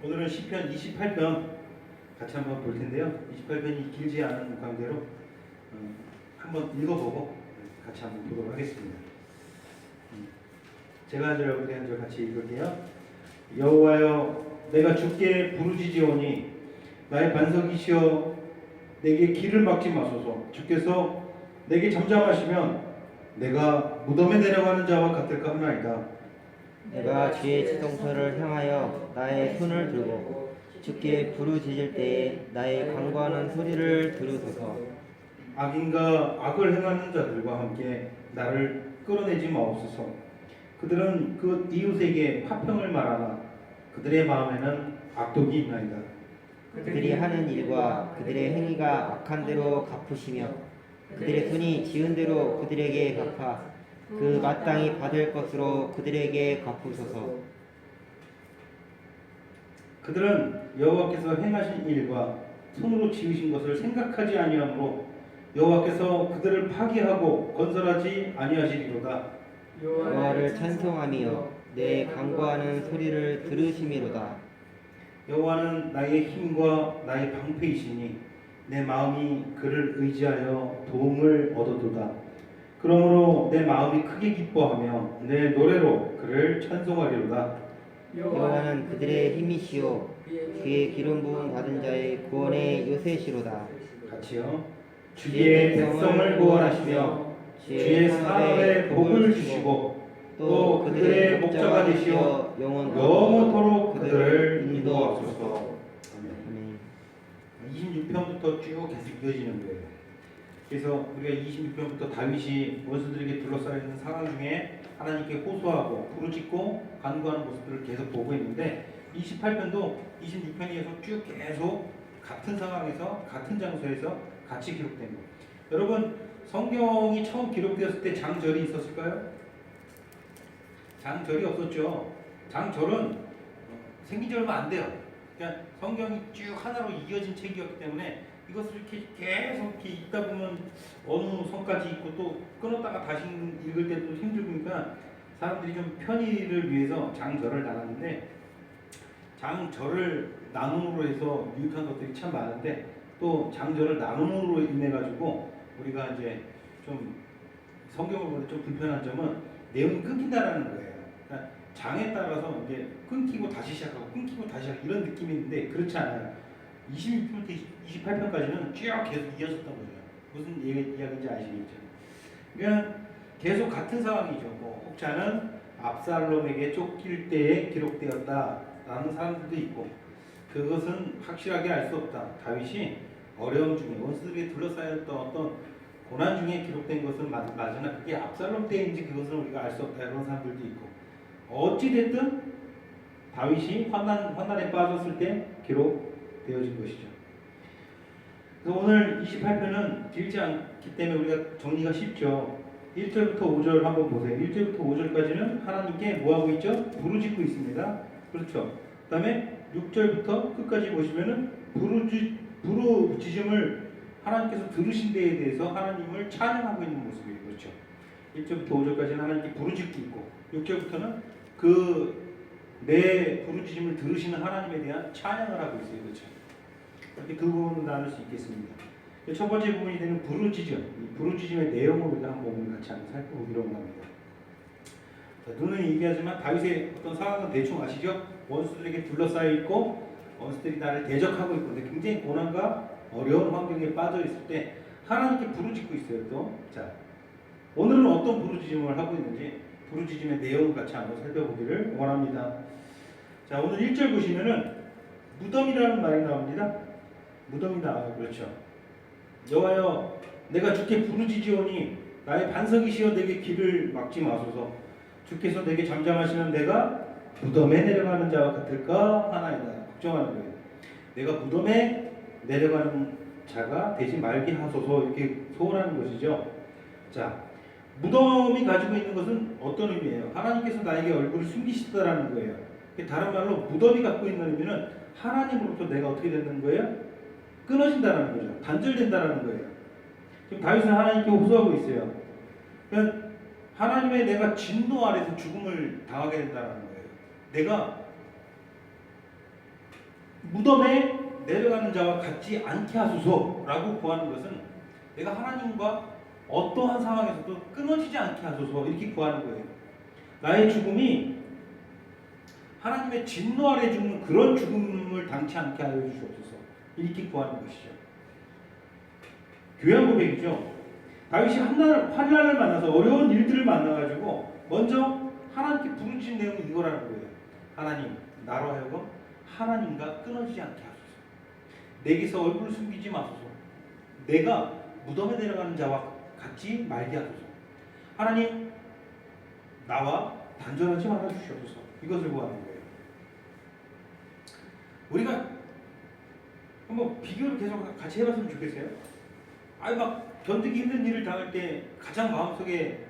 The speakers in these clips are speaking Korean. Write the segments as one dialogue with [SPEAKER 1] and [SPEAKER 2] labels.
[SPEAKER 1] 오늘은 시편 28편 같이 한번 볼 텐데요. 28편이 길지 않은 관계로 한번 읽어보고 같이 한번 보도록 하겠습니다. 제가 한 절, 여러분이 한 절 같이 읽을게요. 여호와여, 내가 주께 부르짖으오니 나의 반석이시여 내게 길을 막지 마소서. 주께서 내게 잠잠하시면 내가 무덤에 내려가는 자와 같을까 하나이다.
[SPEAKER 2] 내가 주의 지성소를 향하여 나의 손을 들고 주께 부르짖을 때에 나의 간구하는 소리를 들으소서.
[SPEAKER 1] 악인과 악을 행하는 자들과 함께 나를 끌어내지 마옵소서. 그들은 그 이웃에게 화평을 말하나 그들의 마음에는 악독이 있나이다.
[SPEAKER 2] 그들이 하는 일과 그들의 행위가 악한 대로 갚으시며 그들의 손이 지은 대로 그들에게 갚아 그 마땅히 받을 것으로 그들에게 갚으소서.
[SPEAKER 1] 그들은 여호와께서 행하신 일과 손으로 지으신 것을 생각하지 아니하므로 여호와께서 그들을 파괴하고 건설하지 아니하시리로다.
[SPEAKER 2] 여호와를 찬송하며 내 간구하는 소리를 들으심이로다.
[SPEAKER 1] 여호와는 나의 힘과 나의 방패이시니 내 마음이 그를 의지하여 도움을 얻어도다. 그러므로 내 마음이 크게 기뻐하며 내 노래로 그를 찬송하리로다.
[SPEAKER 2] 여호와는 그들의 힘이시요 주의 기름 부음 받은 자의 구원의 요새시로다.
[SPEAKER 1] 같이요. 주의 백성을 구원하시며 주의 산업에 복을 주시고 또 그들의 목자가 되시어 영원토록 그들을 인도하소서.
[SPEAKER 2] 아멘.
[SPEAKER 1] 26편부터 쭉 계속 이어지는 거예요. 그래서 우리가 26편부터 다윗이 원수들에게 둘러싸여 있는 상황 중에 하나님께 호소하고 부르짖고 간구하는 모습들을 계속 보고 있는데 28편도 26편에서 쭉 계속 같은 상황에서 같은 장소에서 같이 기록된 거예요. 여러분, 성경이 처음 기록되었을 때 장절이 있었을까요? 장절이 없었죠. 장절은 생긴 지 얼마 안 돼요. 그러니까 성경이 쭉 하나로 이어진 책이었기 때문에 이것을 이렇게 계속 이렇게 읽다 보면 어느 선까지 읽고 또 끊었다가 다시 읽을 때도 힘들으니까 사람들이 좀 편의를 위해서 장절을 나눴는데, 장절을 나눔으로 해서 유익한 것들이 참 많은데 또 장절을 나눔으로 인해 가지고 우리가 이제 좀 성경을 보는데 좀 불편한 점은 내용이 끊긴다라는 거예요. 그러니까 장에 따라서 이제 끊기고 다시 시작하고 끊기고 다시 시작 이런 느낌이 있는데 그렇지 않아요. 26편부터 28편까지는 쭉 계속 이어졌던 거죠. 무슨 이야기인지 아시겠죠? 그러니까 계속 같은 상황이죠. 뭐 혹자는 압살롬에게 쫓길 때에 기록되었다라는 사람들도 있고, 그것은 확실하게 알 수 없다. 다윗이 어려움 중에 원수들에게 둘러싸였던 어떤 고난 중에 기록된 것은 맞으나 그게 압살롬 때인지 그것은 우리가 알 수 없다. 그런 사람들도 있고, 어찌 됐든 다윗이 환난에 빠졌을 때 기록되어진 것이죠. 그래서 오늘 28편은 길지 않기 때문에 우리가 정리가 쉽죠. 1절부터 5절 한번 보세요. 1절부터 5절까지는 하나님께 뭐하고 있죠? 부르짖고 있습니다. 그렇죠. 그 다음에 6절부터 끝까지 보시면은 부르짖음을 하나님께서 들으신 데에 대해서 하나님을 찬양하고 있는 모습이에요. 그렇죠. 1절부터 5절까지는 하나님께 부르짖고 있고, 6절부터는 내 부르짖음을 들으시는 하나님에 대한 찬양을 하고 있어요. 그렇죠. 이렇게 두 부분을 나눌 수 있겠습니다. 첫 번째 부분이 되는 부르짖음, 이 부르짖음의 내용을 우리가 한번 같이 한번 살펴보기로 합니다. 자, 눈은 얘기하지만 다윗의 어떤 상황은 대충 아시죠? 원수들에게 둘러싸여 있고 원수들이 나를 대적하고 있고, 근데 굉장히 고난과 어려운 환경에 빠져 있을 때 하나님께 부르짖고 있어요. 또, 자, 오늘은 어떤 부르짖음을 하고 있는지 부르짖음의 내용을 같이 한번 살펴보기를 원합니다. 자, 오늘 1절 보시면은 무덤이라는 말이 나옵니다. 무덤이 나와요. 그렇죠. 여호와여, 내가 주께 부르짖으오니 나의 반석이시여 내게 길을 막지 마소서. 주께서 내게 잠잠하시면 내가 무덤에 내려가는 자와 같을까 하나이다. 걱정하는 거예요. 내가 무덤에 내려가는 자가 되지 말게 하소서, 이렇게 소원하는 것이죠. 자, 무덤이 가지고 있는 것은 어떤 의미예요? 하나님께서 나에게 얼굴을 숨기시다라는 거예요. 다른 말로 무덤이 갖고 있는 의미는 하나님으로부터 내가 어떻게 되는 거예요? 끊어진다는 거죠. 단절된다는 거예요. 지금 다윗은 하나님께 호소하고 있어요. 그러니까 하나님의 내가 진노 아래서 죽음을 당하게 된다는 거예요. 내가 무덤에 내려가는 자와 같지 않게 하소서라고 구하는 것은 내가 하나님과 어떠한 상황에서도 끊어지지 않게 하소서 이렇게 구하는 거예요. 나의 죽음이 하나님의 진노 아래 죽는 그런 죽음을 당치 않게 하여 주시옵소서 이렇게 구하는 것이죠. 교회 고백이죠. 다윗이 환난을 만나서 어려운 일들을 만나가지고 먼저 하나님께 부르짖은 내용이 이거라는 거예요. 하나님, 나로 하여금 하나님과 끊어지지 않게 하소서. 내게서 얼굴을 숨기지 마소서. 내가 무덤에 내려가는 자와 같지 말게 하소서. 하나님, 나와 단절하지 말아 주시옵소서. 이것을 구하는 거예요. 우리가 한번 비교를 계속 같이 해봤으면 좋겠어요. 막 견디기 힘든 일을 당할 때 가장 마음속에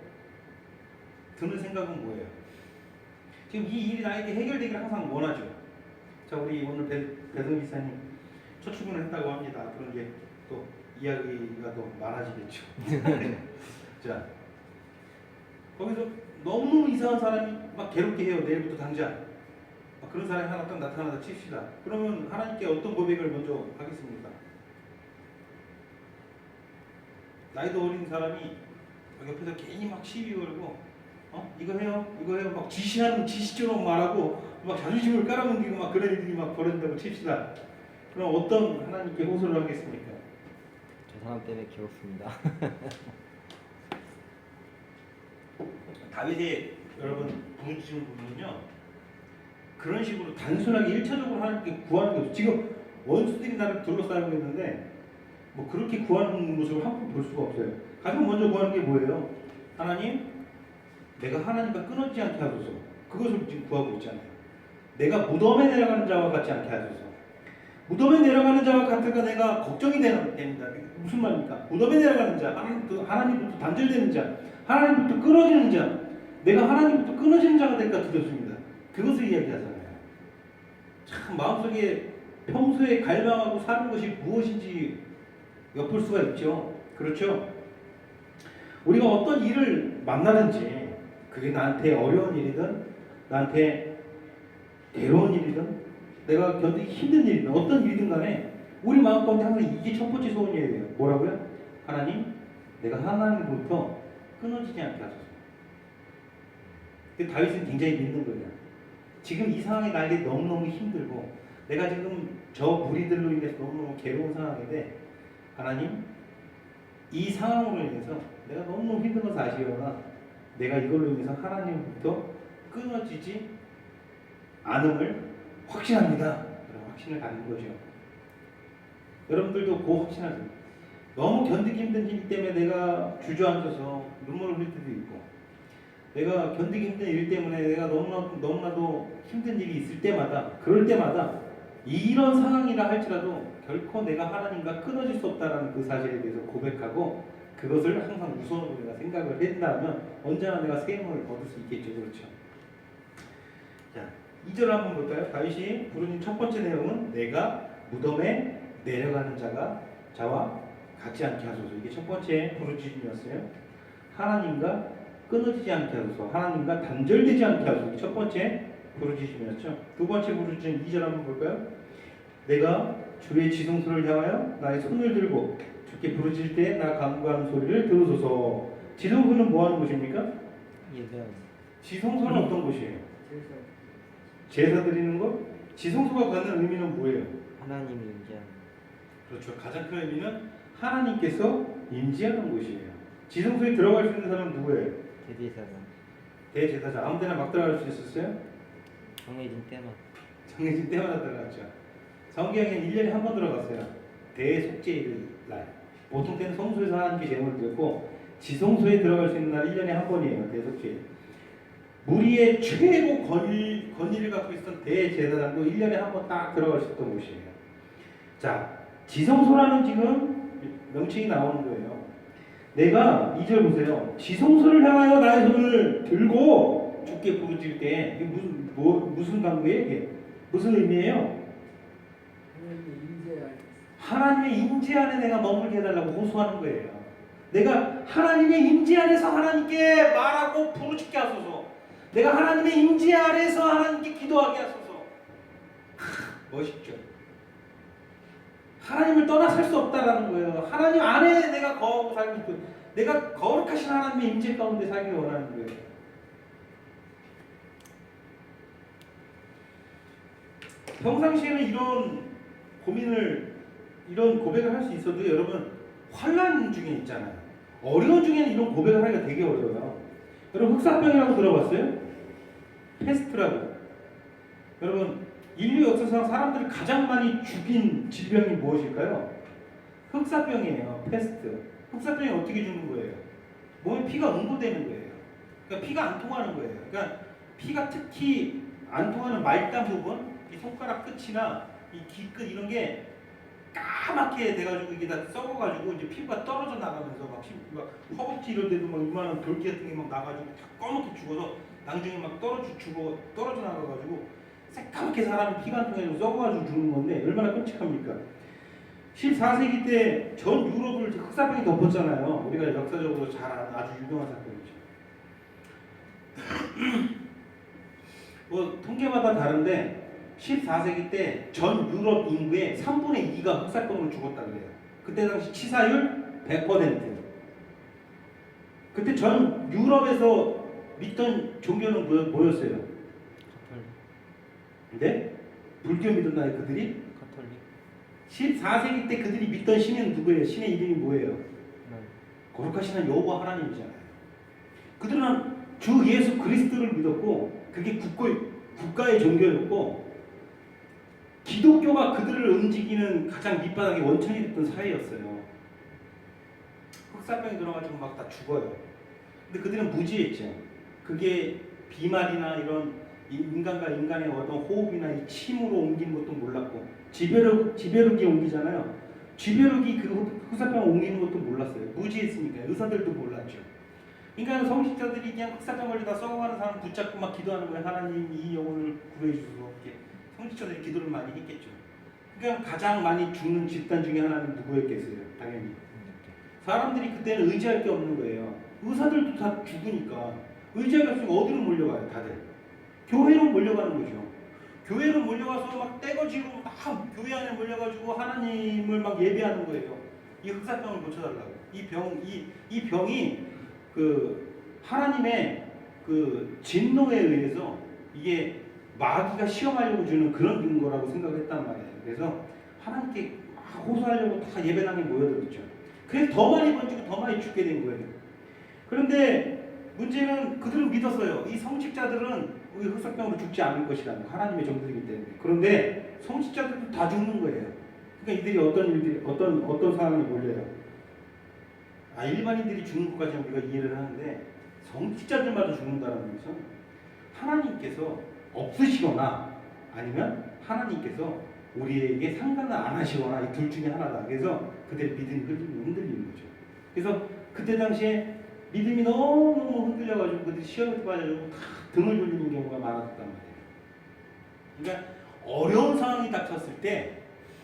[SPEAKER 1] 드는 생각은 뭐예요? 지금 이 일이 나에게 해결되기를 항상 원하죠. 자, 우리 오늘 배동 기사님 첫 출근을 했다고 합니다. 그런 이제 또 이야기가 더 많아지겠죠. 자, 거기서 너무 이상한 사람이 막 괴롭게 해요. 내일부터 당장. 그런 사람이 하나 딱 나타나다 칩시다. 그러면 하나님께 어떤 고백을 먼저 하겠습니까? 나이도 어린 사람이 옆에서 괜히 막 시비 걸고 이거 해요 막 지시처럼 말하고 막 자존심을 깔아뭉개고 막 그런 일들이 막 벌어진다고 칩시다. 그럼 어떤 하나님께 호소를 하겠습니까?
[SPEAKER 2] 저 사람 때문에 괴롭습니다.
[SPEAKER 1] 다윗의 여러분 부르짖는 부분은요 그런 식으로 단순하게 1차적으로 하나님께 구하는 거죠. 지금 원수들이 나를 둘러싸고 있는데 뭐 그렇게 구하는 모습을 한번 볼 수가 없어요. 가장 먼저 구하는 게 뭐예요? 하나님, 내가 하나님과 끊어지지 않게 하소서. 그것을 지금 구하고 있잖아요. 내가 무덤에 내려가는 자와 같지 않게 하소서. 무덤에 내려가는 자와 같을까 내가 걱정이 됩니다. 무슨 말입니까? 무덤에 내려가는 자, 하나님부터 단절되는 자, 하나님부터 끊어지는 자, 내가 하나님부터 끊어지는 자가 될까 두렵습니다. 그것을 이야기하잖아요. 참 마음속에 평소에 갈망하고 사는 것이 무엇인지 엿볼 수가 있죠. 그렇죠? 우리가 어떤 일을 만나든지 그게 나한테 어려운 일이든 나한테 괴로운 일이든 내가 견디기 힘든 일이든 어떤 일이든 간에 우리 마음 가운데 항상 이게 첫 번째 소원이어야 돼요. 뭐라고요? 하나님, 내가 하나님으로부터 끊어지지 않게 하소서. 다윗은 굉장히 믿는 거예요. 지금 이 상황이 나에게 너무너무 힘들고 내가 지금 저 무리들로 인해서 너무너무 괴로운 상황인데 하나님, 이 상황으로 인해서 내가 너무너무 힘든 것을 아시려나 내가 이걸로 인해서 하나님부터 끊어지지 않음을 확신합니다. 그런 확신을 갖는 거죠. 여러분들도 그 확신하세요. 너무 견디기 힘든 일 때문에 내가 주저앉아서 눈물을 흘릴 때도 있고 내가 견디기 힘든 일 때문에 내가 너무나도 힘든 일이 있을 때마다 그럴 때마다 이런 상황이라 할지라도 결코 내가 하나님과 끊어질 수 없다는 그 사실에 대해서 고백하고 그것을 항상 우선으로 내가 생각을 한다면 언제나 내가 세임을 얻을 수 있겠죠. 그렇죠? 자, 2절 한번 볼까요? 다윗이 부르는 첫 번째 내용은 내가 무덤에 내려가는 자와 같지 않게 하소서. 이게 첫 번째 부르짖음이었어요. 하나님과 끊어지지 않게 하소서. 하나님과 단절되지 않게 하소서. 이게 첫 번째 부르짖음이었죠. 두 번째 부르짖음 2절 한번 볼까요? 내가 주의 지성소를 향하여 나의 손을 들고 주께 부르짖을 때 나 간구하는 소리를 들으소서. 지성소는 뭐 하는 곳입니까?
[SPEAKER 2] 예배하는.
[SPEAKER 1] 지성소는 어떤 곳이에요? 제사 드리는 것? 지성소가 갖는 의미는 뭐예요?
[SPEAKER 2] 하나님이 임재하는.
[SPEAKER 1] 그렇죠. 가장 큰 의미는 하나님께서 임재하는 곳이에요. 지성소에 들어갈 수 있는 사람은 누구예요?
[SPEAKER 2] 대제사장.
[SPEAKER 1] 대제사장. 아무 데나 막 들어갈 수 있었어요?
[SPEAKER 2] 정해진 때만.
[SPEAKER 1] 정해진 때마다 들어갔죠. 성경에는 1년에 한 번 들어갔어요. 대속죄일 날. 보통 때는 성소에서 하나님께 제물을 드렸고 지성소에 들어갈 수 있는 날 1년에 한 번이에요. 대속죄일. 무리의 최고 권위를 갖고 있었던 대제사장도 1년에 한 번 딱 들어갈 수 있던 곳이에요. 자, 지성소라는 지금 명칭이 나오는 거예요. 내가 2절 보세요. 지성소를 향하여 나의 손을 들고 주께 부르짖을 때 이게 무슨 간구예요? 이게 무슨 의미예요? 하나님의 임재 안에 내가 머물게 해달라고 호소하는 거예요. 내가 하나님의 임재 안에서 하나님께 말하고 부르짖게 하소서. 내가 하나님의 임재 안에서 하나님께 기도하게 하소서. 멋있죠? 하나님을 떠나 살 수 없다라는 거예요. 하나님 안에 내가 거하고 살고 있고 내가 거룩하신 하나님의 임재 가운데 살기를 원하는 거예요. 평상시에는 이런 고백을 할 수 있어도 여러분 환난 중에 있잖아요. 어려운 중에는 이런 고백을 하기가 되게 어려워요. 여러분 흑사병이라고 들어봤어요? 패스트라고. 여러분 인류 역사상 사람들을 가장 많이 죽인 질병이 무엇일까요? 흑사병이에요. 패스트. 흑사병이 어떻게 죽는 거예요? 몸에 피가 응고되는 거예요. 그러니까 피가 안 통하는 거예요. 그러니까 피가 특히 안 통하는 말단 부분, 이 손가락 끝이나 이 귀끝 이런 게 까맣게 돼가지고 이게 다 썩어가지고 이제 피부가 떨어져 나가면서 막 허벅지 이런 데도 막 이만한 돌기 같은 게 막 나가지고 다 꺼멓게 죽어서 나중에 막 떨어져 나가가지고 새까맣게 사람이 피가 안 통해서 썩어가지고 죽는 건데 얼마나 끔찍합니까? 14세기 때 전 유럽을 흑사병이 덮었잖아요. 우리가 역사적으로 잘 아는 아주 유명한 사건이죠. 뭐 통계마다 다른데 14세기 때 전 유럽 인구의 3분의 2가 흑사병으로 죽었다 그래요. 그때 당시 치사율 100%. 그때 전 유럽에서 믿던 종교는 뭐였어요? 네? 불교 믿었나요 그들이?
[SPEAKER 2] 가톨릭.
[SPEAKER 1] 14세기 때 그들이 믿던 신은 누구예요? 신의 이름이 뭐예요? 거룩하신 여호와 하나님이잖아요. 그들은 주 예수 그리스도를 믿었고 그게 국가의 종교였고 기독교가 그들을 움직이는 가장 밑바닥의 원천이 됐던 사회였어요. 흑사병이 들어가지고 막 다 죽어요. 근데 그들은 무지했죠. 그게 비말이나 이런 인간과 인간의 어떤 호흡이나 이 침으로 옮기는 것도 몰랐고 지벼룩이 옮기잖아요. 지벼룩이 그 흑사병을 옮기는 것도 몰랐어요. 무지했으니까 의사들도 몰랐죠. 그러니까 성직자들이 그냥 흑사병 걸리다 썩어가는 사람 붙잡고 막 기도하는 거예요. 하나님 이 영혼을 구해주소서. 이렇게 성직자들이 기도를 많이 했겠죠. 그러니까 가장 많이 죽는 집단 중에 하나는 누구였겠어요? 당연히 사람들이 그때는 의지할 게 없는 거예요. 의사들도 다 죽으니까 의지할 게 없으면 어디로 몰려가요? 다들 교회로 몰려가는 거죠. 교회로 몰려가서 막 떼거지로 막 교회 안에 몰려가지고 하나님을 막 예배하는 거예요. 이 흑사병을 고쳐달라고. 이 병이 그 하나님의 그 진노에 의해서 이게 마귀가 시험하려고 주는 그런 거라고 생각을 했단 말이에요. 그래서 하나님께 호소하려고 다 예배당에 모여들었죠. 그래서 더 많이 번지고 더 많이 죽게 된 거예요. 그런데 문제는 그들은 믿었어요. 이 성직자들은 우리 흑사병으로 죽지 않을 것이라는 하나님의 종들이기 때문에. 그런데 성직자들도 다 죽는 거예요. 그러니까 이들이 어떤 상황에 몰려요. 일반인들이 죽는 것까지는 우리가 이해를 하는데 성직자들마저 죽는다는 것은 하나님께서 없으시거나 아니면 하나님께서 우리에게 상관을 안 하시거나 이 둘 중에 하나다. 그래서 그들의 믿음이 흔들리는 거죠. 그래서 그때 당시에 믿음이 너무 흔들려가지고 그들이 시험에 빠져가지고 다 등을 돌리는 경우가 많았단 말이에요. 그러니까 어려운 상황이 닥쳤을 때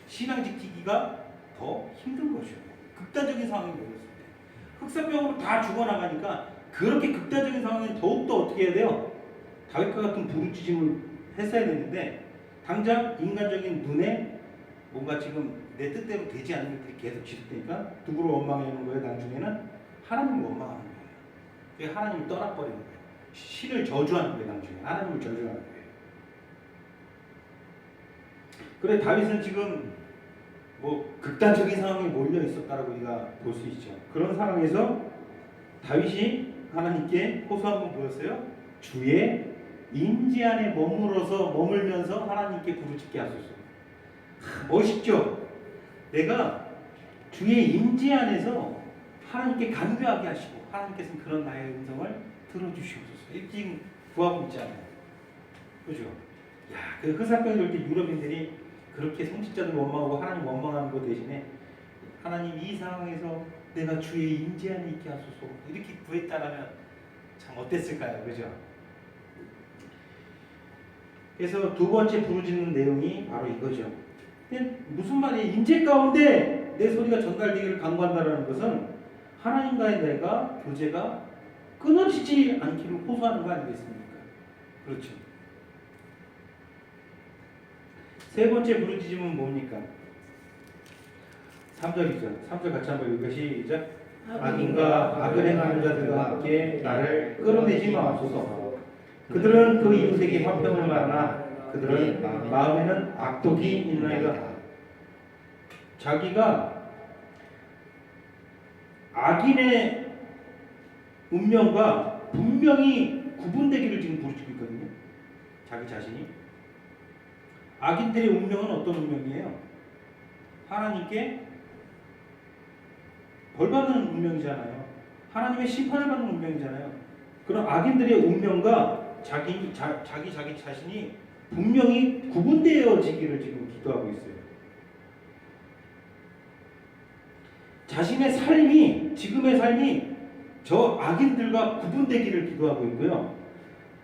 [SPEAKER 1] 신앙 지키기가 더 힘든 거죠. 극단적인 상황이 벌어졌을 때. 흑사병으로 다 죽어나가니까 그렇게 극단적인 상황에는 더욱더 어떻게 해야 돼요? 다윗과 같은 부르짖음을 했어야 되는데 당장 인간적인 눈에 뭔가 지금 내 뜻대로 되지 않는 것들이 계속 지속되니까 누구를 원망하는 거예요? 나중에는 하나님을 원망하는 거예요. 그게 하나님을 떠나버리는 거예요. 신을 저주하는 거예요. 나중에 하나님을 저주하는 거예요. 그래 다윗은 지금 뭐 극단적인 상황에 몰려 있었다라고 우리가 볼 수 있죠. 그런 상황에서 다윗이 하나님께 호소 한번 보였어요. 주의 임재 안에 머물면서 하나님께 부르짖게 하소서. 멋있죠? 내가 주의 임재 안에서 하나님께 간구하게 하시고 하나님께서는 그런 나의 음성을 들어주시옵소서. 이렇게 지금 구하고 있잖아요. 그죠? 야, 그 흑사병이 돌 때 유럽인들이 그렇게 성직자들 원망하고 하나님 원망하는 것 대신에 하나님 이 상황에서 내가 주의 임재 안에 있게 하소서 이렇게 구했다라면 참 어땠을까요? 그죠? 그래서 두 번째 부르짖는 내용이 바로 이거죠. 무슨 말이에요? 임재 가운데 내 소리가 전달되기를 간구한다는 것은 하나님과의 내가 교제가 끊어지지 않기를 호소하는 거 아니겠습니까? 그렇죠. 세 번째 부르짖음은 뭡니까? 3절이죠. 3절 같이 한번 읽으 시작. 악인과 악을 행하는 자들과 함께 나를 끌어내지 마옵소서. 그들은 그 이웃에게 화평을 말하나 그들은 마음에는 악독이 있나이다. 자기가 악인의 운명과 분명히 구분되기를 지금 부르짖고 있거든요. 자기 자신이. 악인들의 운명은 어떤 운명이에요? 하나님께 벌받는 운명이잖아요. 하나님의 심판을 받는 운명이잖아요. 그런 악인들의 운명과 자기 자신이 분명히 구분되어지기를 지금 기도하고 있어요. 자신의 삶이, 지금의 삶이 저 악인들과 구분되기를 기도하고 있고요.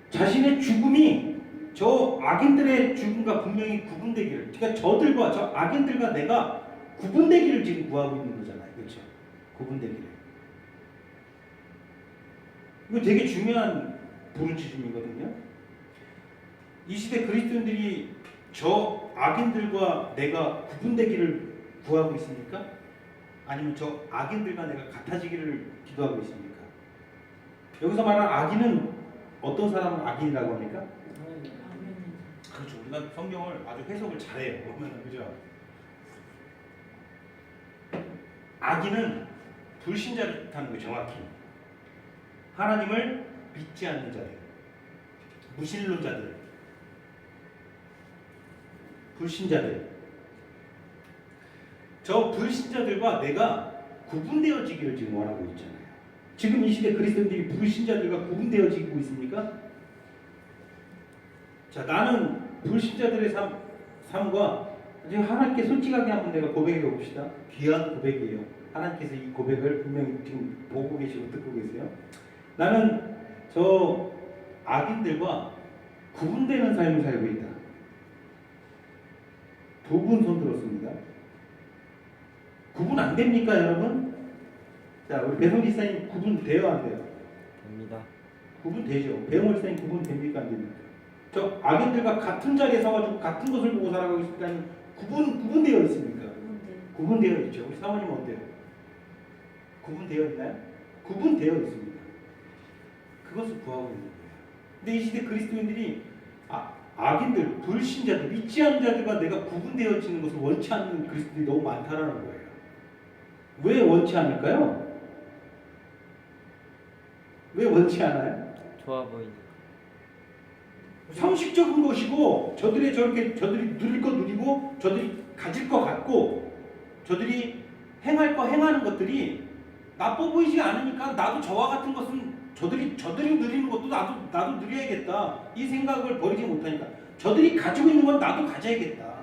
[SPEAKER 1] 자신의 죽음이 저 악인들의 죽음과 분명히 구분되기를, 그러니까 저들과 저 악인들과 내가 구분되기를 지금 구하고 있는 거잖아요. 그렇죠? 구분되기를. 이거 되게 중요한 부르짖음이거든요. 이 시대 그리스도인들이 저 악인들과 내가 구분되기를 구하고 있습니까? 아니면 저 악인들과 내가 같아지기를 기도하고 있습니까? 여기서 말하는 악인은 어떤 사람을 악인이라고 합니까? 그렇죠. 우리가 성경을 아주 해석을 잘해요. 보면 그죠? 악인은 불신자를 뜻하는 거예요. 정확히 하나님을 믿지 않는 자들, 무신론자들, 불신자들. 저 불신자들과 내가 구분되어지기를 지금 원하고 있잖아요. 지금 이 시대 그리스도인들이 불신자들과 구분되어지고 있습니까? 자, 나는 불신자들의 삶과 지금 하나님께 솔직하게 한번 내가 고백해 봅시다. 귀한 고백이에요. 하나님께서 이 고백을 분명히 지금 보고 계시고 듣고 계세요. 나는 저 악인들과 구분되는 삶을 살고 있다. 두 분 손 들었습니다. 구분 안 됩니까, 여러분? 자, 우리 배송 지사님 구분 돼요, 안 돼요?
[SPEAKER 2] 됩니다.
[SPEAKER 1] 구분 되죠. 배송 지사님 구분 됩니까, 안 됩니까? 저 악인들과 같은 자리에 서가지고 같은 것을 보고 살아가고 있습니까? 아니면 구분되어 있습니까? 구분되어 있죠. 우리 사모님 어때요? 구분되어 있나요? 구분되어 있습니다. 그것을 구하고 있는 거예요. 근데 이 시대 그리스도인들이 악인들, 불신자들, 믿지 않는 자들과 내가 구분되어지는 것을 원치 않는 그리스도인들이 너무 많다라는 거예요. 왜 원치 않을까요? 왜 원치 않아요?
[SPEAKER 2] 좋아 보이니까.
[SPEAKER 1] 상식적인 것이고 저들이 누릴 거 누리고 저들이 가질 거 갖고 저들이 행할 거 행하는 것들이 나빠 보이지 않으니까 나도 저와 같은 것은 저들이 누리는 것도 나도 누려야겠다. 이 생각을 버리지 못하니까 저들이 가지고 있는 건 나도 가져야겠다.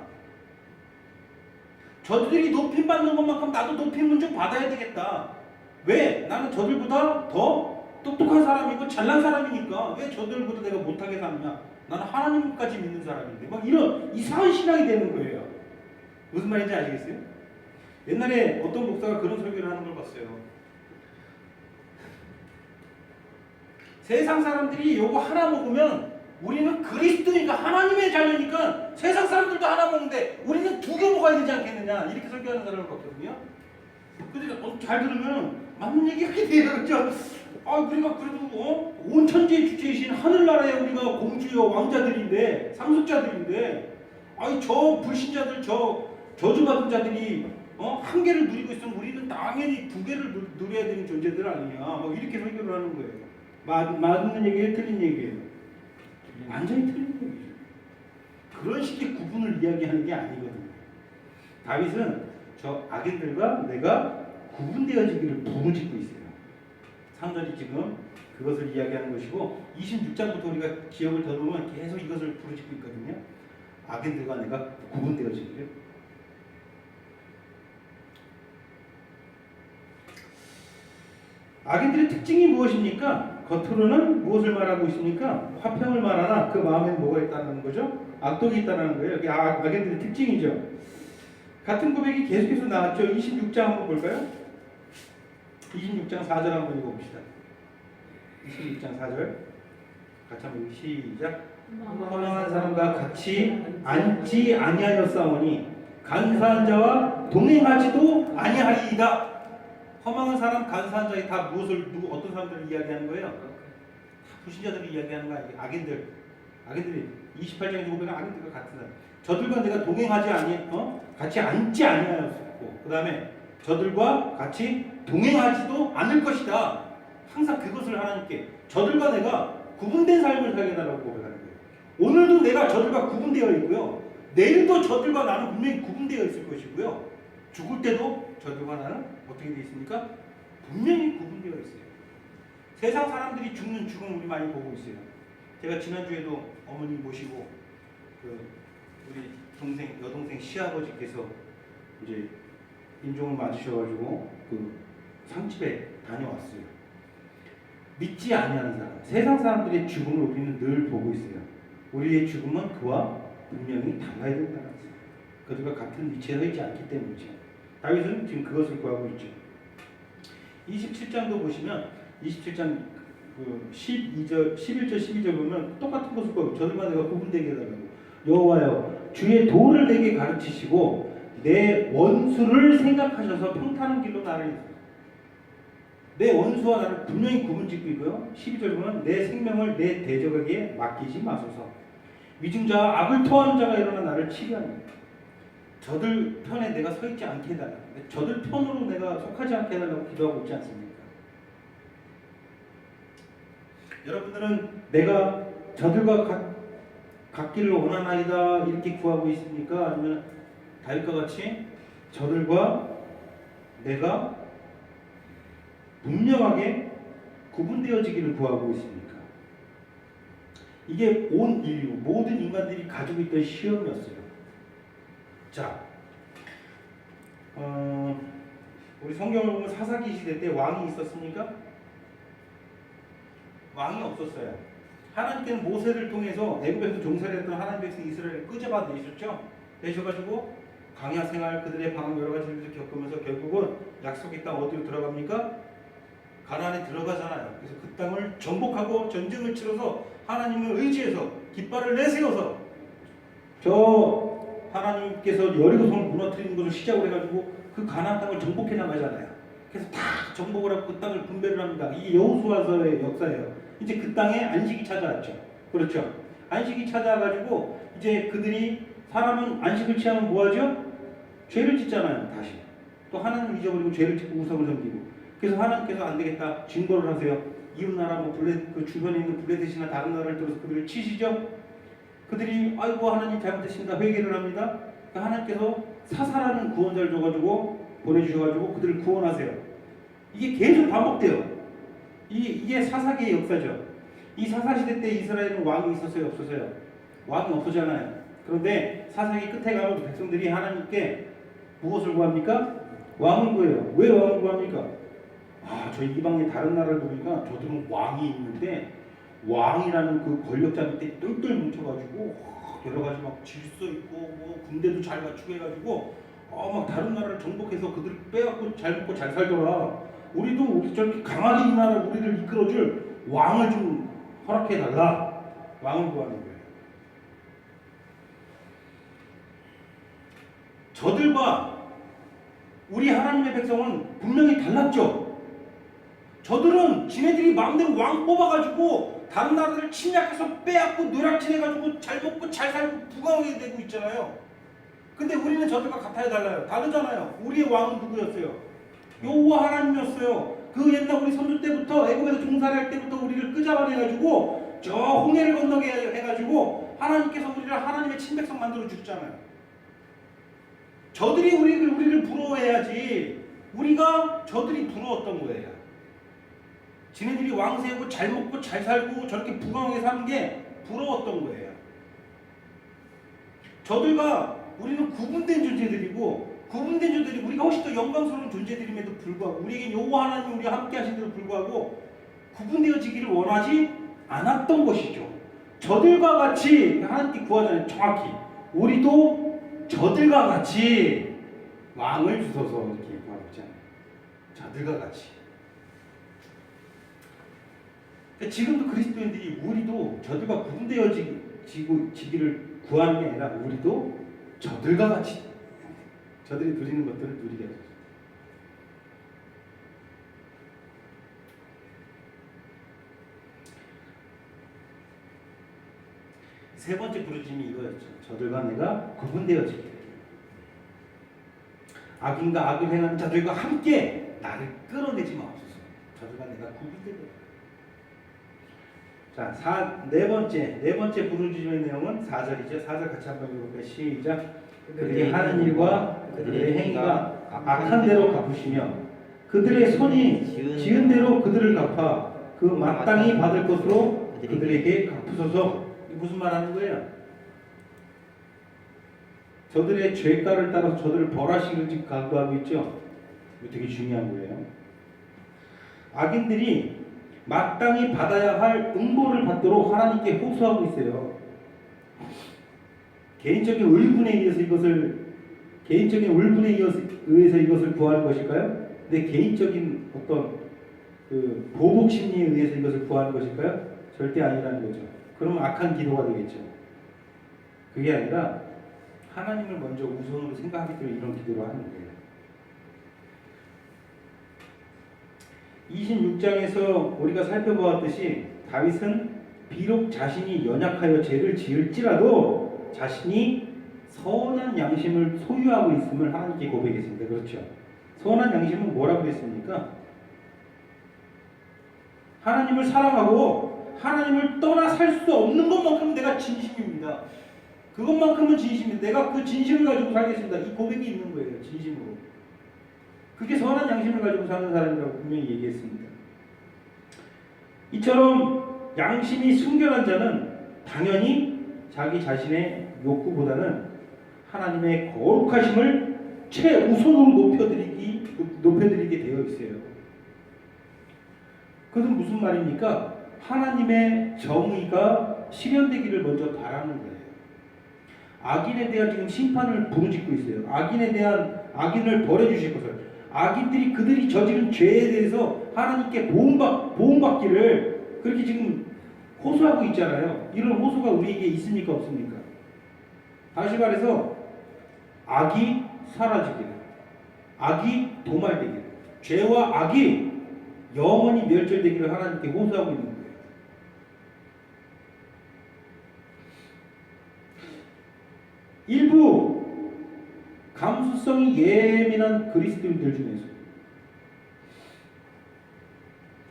[SPEAKER 1] 저들이 높임 받는 것만큼 나도 높임은 좀 받아야 되겠다. 왜? 나는 저들보다 더 똑똑한 사람이고 잘난 사람이니까 왜 저들보다 내가 못하게 사느냐? 나는 하나님까지 믿는 사람인데 막 이런 이상한 신앙이 되는 거예요. 무슨 말인지 아시겠어요? 옛날에 어떤 목사가 그런 설교를 하는 걸 봤어요. 세상 사람들이 요거 하나 먹으면 우리는 그리스도니까 하나님의 자녀니까 세상 사람들도 하나 먹는데 우리는 두 개 먹어야 되지 않겠느냐 이렇게 설교하는 사람을 봤거든요. 근데 잘 들으면 맞는 얘기가 돼요. 그렇죠? 우리가 그래도 온 천지의 주체이신 하늘나라에 우리가 공주여 왕자들인데 상속자들인데 저 불신자들 저 저주받은 자들이 한 개를 누리고 있으면 우리는 당연히 두 개를 누려야 되는 존재들 아니냐 막 이렇게 설교를 하는 거예요. 맞는 얘기예요? 틀린 얘기예요? 완전히 틀린 얘기예요. 그런 식의 구분을 이야기하는 게 아니거든요. 다윗은 저 악인들과 내가 구분되어지기를 부르짖고 있어요. 3절이 지금 그것을 이야기하는 것이고 26장부터 우리가 기억을 더듬으면 계속 이것을 부르짖고 있거든요. 악인들과 내가 구분되어지기를. 악인들의 특징이 무엇입니까? 겉으로는 무엇을 말하고 있습니까? 화평을 말하나 그 마음에 뭐가 있다는 거죠? 악독이 있다는 거예요. 이게 악인들의 특징이죠. 같은 고백이 계속해서 나왔죠. 26장 한번 볼까요? 26장 4절 한번 읽어봅시다. 26장 4절 같이 한번 시작. 허망한 사람과 같이 앉지 아니하였사오니 간사한 자와 동행하지도 아니하리이다. 허망한 사람, 간사한 자이 다 어떤 사람들을 이야기하는 거예요? 다 불신자들을 이야기하는 거 아니에요? 악인들이 28장에 보면 악인들과 같은 사람. 저들과 내가 동행하지 같이 앉지 아니하였고, 그 다음에 저들과 같이 동행하지도 않을 것이다. 항상 그것을 하나님께 저들과 내가 구분된 삶을 살게 해달라고 고백하는 거예요. 오늘도 내가 저들과 구분되어 있고요. 내일도 저들과 나는 분명히 구분되어 있을 것이고요. 죽을 때도 저들과 나는 어떻게 되어 있습니까? 분명히 구분되어 있어요. 세상 사람들이 죽는 죽음 우리 많이 보고 있어요. 제가 지난주에도 어머니 모시고 우리 여동생 시아버지께서 이제 임종을 맞으셔가지고 상집에 다녀왔어요. 믿지 아니하는 사람, 세상 사람들의 죽음을 우리는 늘 보고 있어요. 우리의 죽음은 그와 분명히 달라야 된다는 거예요. 그들과 같은 위치에 서 있지 않기 때문이죠. 다윗은 지금 그것을 구하고 있죠. 27장도 보시면 27장 11절 12절 보면 똑같은 것을 구하고 저들과 내가 구분되게 해달라고. 여호와여 주의 도를 내게 가르치시고 내 원수를 생각하셔서 평탄한 길로 나를 인도하소서. 내 원수와 나를 분명히 구분짓고 있고요. 12절 보면 내 생명을 내 대적에게 맡기지 마소서. 위증자와 악을 토하는 자가 일어나 나를 치료하니 저들 편에 내가 서 있지 않게 해달라. 저들 편으로 내가 속하지 않게 해달라고 기도하고 있지 않습니까? 여러분들은 내가 저들과 같기를 원하나이다 이렇게 구하고 있습니까? 아니면 다윗과 같이 저들과 내가 분명하게 구분되어지기를 구하고 있습니까? 이게 온 인류, 모든 인간들이 가지고 있던 시험이었어요. 자, 우리 성경을 보면 사사기 시대 때 왕이 있었습니까? 왕이 없었어요. 하나님께는 모세를 통해서 애굽에서 종살이했던 하나님 백성 이스라엘을 끄집어 내셔가지고 광야 생활, 그들의 방황 여러 가지 일들을 겪으면서 결국은 약속의 땅 어디로 들어갑니까? 가나안에 들어가잖아요. 그래서 그 땅을 정복하고 전쟁을 치러서 하나님을 의지해서 깃발을 내세워서 저 하나님께서 여리고성을 무너뜨리는 것을 시작으로 해가지고 그 가나안 땅을 정복해 나가잖아요. 그래서 다 정복을 하고 그 땅을 분배를 합니다. 이게 여호수아서의 역사예요. 이제 그 땅에 안식이 찾아왔죠. 그렇죠? 안식이 찾아와가지고 이제 그들이 사람은 안식을 취하면 뭐하죠? 죄를 짓잖아요. 다시 또 하나님 잊어버리고 죄를 짓고 우상을 섬기고. 그래서 하나님께서 안 되겠다 징벌을 하세요. 이웃 나라 그 주변에 있는 블레셋이나 다른 나라를 들어서 그들을 치시죠. 그들이 아이고 하나님 잘못했습니다 회개를 합니다. 그러니까 하나님께서 사사라는 구원자를 줘가지고 보내주셔가지고 그들을 구원하세요. 이게 계속 반복돼요. 이게 사사기의 역사죠. 이 사사시대 때 이스라엘은 왕이 있었어요 없었어요? 왕이 없었잖아요. 그런데 사사기 끝에 가면 백성들이 하나님께 무엇을 구합니까? 왕을 구해요. 왜 왕을 구합니까? 저희 이방의 다른 나라를 보니까 저들은 왕이 있는데 왕이라는 그 권력자 밑에 똘똘 뭉쳐가지고 여러 가지 막 질서 있고 뭐 군대도 잘 갖추고 해가지고 막 다른 나라를 정복해서 그들을 빼앗고 잘 먹고 잘 살더라. 우리 저렇게 강하게 이 나라 우리를 이끌어줄 왕을 좀 허락해달라. 왕을 구하는 거예요. 저들과 우리 하나님의 백성은 분명히 달랐죠. 저들은 지네들이 마음대로 왕 뽑아가지고 다른 나라를 침략해서 빼앗고 누락질해가지고 잘 먹고 잘 살고 부강하게 되고 있잖아요. 근데 우리는 저들과 같아야 달라요. 다르잖아요. 우리의 왕은 누구였어요? 여호와 하나님이었어요. 그 옛날 우리 선조 때부터 애굽에서 종살이할 때부터 우리를 끄잡아내가지고 저 홍해를 건너게 해가지고 하나님께서 우리를 하나님의 친백성 만들어 주셨잖아요. 저들이 우리를 부러워해야지 우리가 저들이 부러웠던 거예요. 지네들이 왕 세우고 잘 먹고 잘 살고 저렇게 부강하게 사는 게 부러웠던 거예요. 저들과 우리는 구분된 존재들이고 구분된 존재들이 우리가 훨씬 더 영광스러운 존재들임에도 불구하고 우리에게 여호와 하나님 우리와 함께 하신데도 불구하고 구분되어지기를 원하지 않았던 것이죠. 저들과 같이 하나님께 구하잖아요. 정확히 우리도 저들과 같이 왕을 주소서 이렇게 구하고 있잖아요. 저들과 같이. 지금도 그리스도인들이 우리도 저들과 구분되어지기를 구하는 게 아니라 우리도 저들과 같이 저들이 누리는 것들을 누리게 하소서. 세 번째 부르짖음이 이거였죠. 저들과 내가 구분되어지게. 악인과 악을 행하는 자들과 함께 나를 끌어내지 마옵소서. 저들과 내가 구분되게. 자, 네 번째 부르짖음의 내용은 4절이죠. 4절 같이 한번 읽어볼까요? 시작. 그들이 하는 일과 그들의 행위가 악한 대로 갚으시며 그들의 손이 지은 대로 그들을 갚아 그 마땅히 받을 것으로 그들에게 갚으소서. 이게 무슨 말 하는 거예요? 저들의 죄가를 따라서 저들을 벌하시길 강구하고 있죠. 이거 되게 중요한 거예요. 악인들이 마땅히 받아야 할 응보를 받도록 하나님께 호소하고 있어요. 개인적인 울분에 의해서 이것을 구하는 것일까요? 내 개인적인 어떤 그 보복 심리에 의해서 이것을 구하는 것일까요? 절대 아니라는 거죠. 그러면 악한 기도가 되겠죠. 그게 아니라 하나님을 먼저 우선으로 생각하기 때문에 이런 기도를 하는 거예요. 26장에서 우리가 살펴보았듯이 다윗은 비록 자신이 연약하여 죄를 지을지라도 자신이 선한 양심을 소유하고 있음을 하나님께 고백했습니다. 그렇죠? 선한 양심은 뭐라고 했습니까? 하나님을 사랑하고 하나님을 떠나 살 수 없는 것만큼 내가 진심입니다. 그것만큼은 진심입니다. 내가 그 진심을 가지고 살겠습니다. 이 고백이 있는 거예요. 진심으로. 그게 선한 양심을 가지고 사는 사람이라고 분명히 얘기했습니다. 이처럼 양심이 순결한 자는 당연히 자기 자신의 욕구보다는 하나님의 거룩하심을 최우선으로 높여드리게 되어 있어요. 그것은 무슨 말입니까? 하나님의 정의가 실현되기를 먼저 바라는 거예요. 악인에 대한 지금 심판을 부르짖고 있어요. 악인을 벌해주실 것을. 악인들이 그들이 저지른 죄에 대해서 하나님께 보험받기를 그렇게 지금 호소하고 있잖아요. 이런 호소가 우리에게 있습니까? 없습니까? 다시 말해서 악이 사라지기를, 악이 도말되기를, 죄와 악이 영원히 멸절되기를 하나님께 호소하고 있는 거예요. 일부 감수성이 예민한 그리스도인들 중에서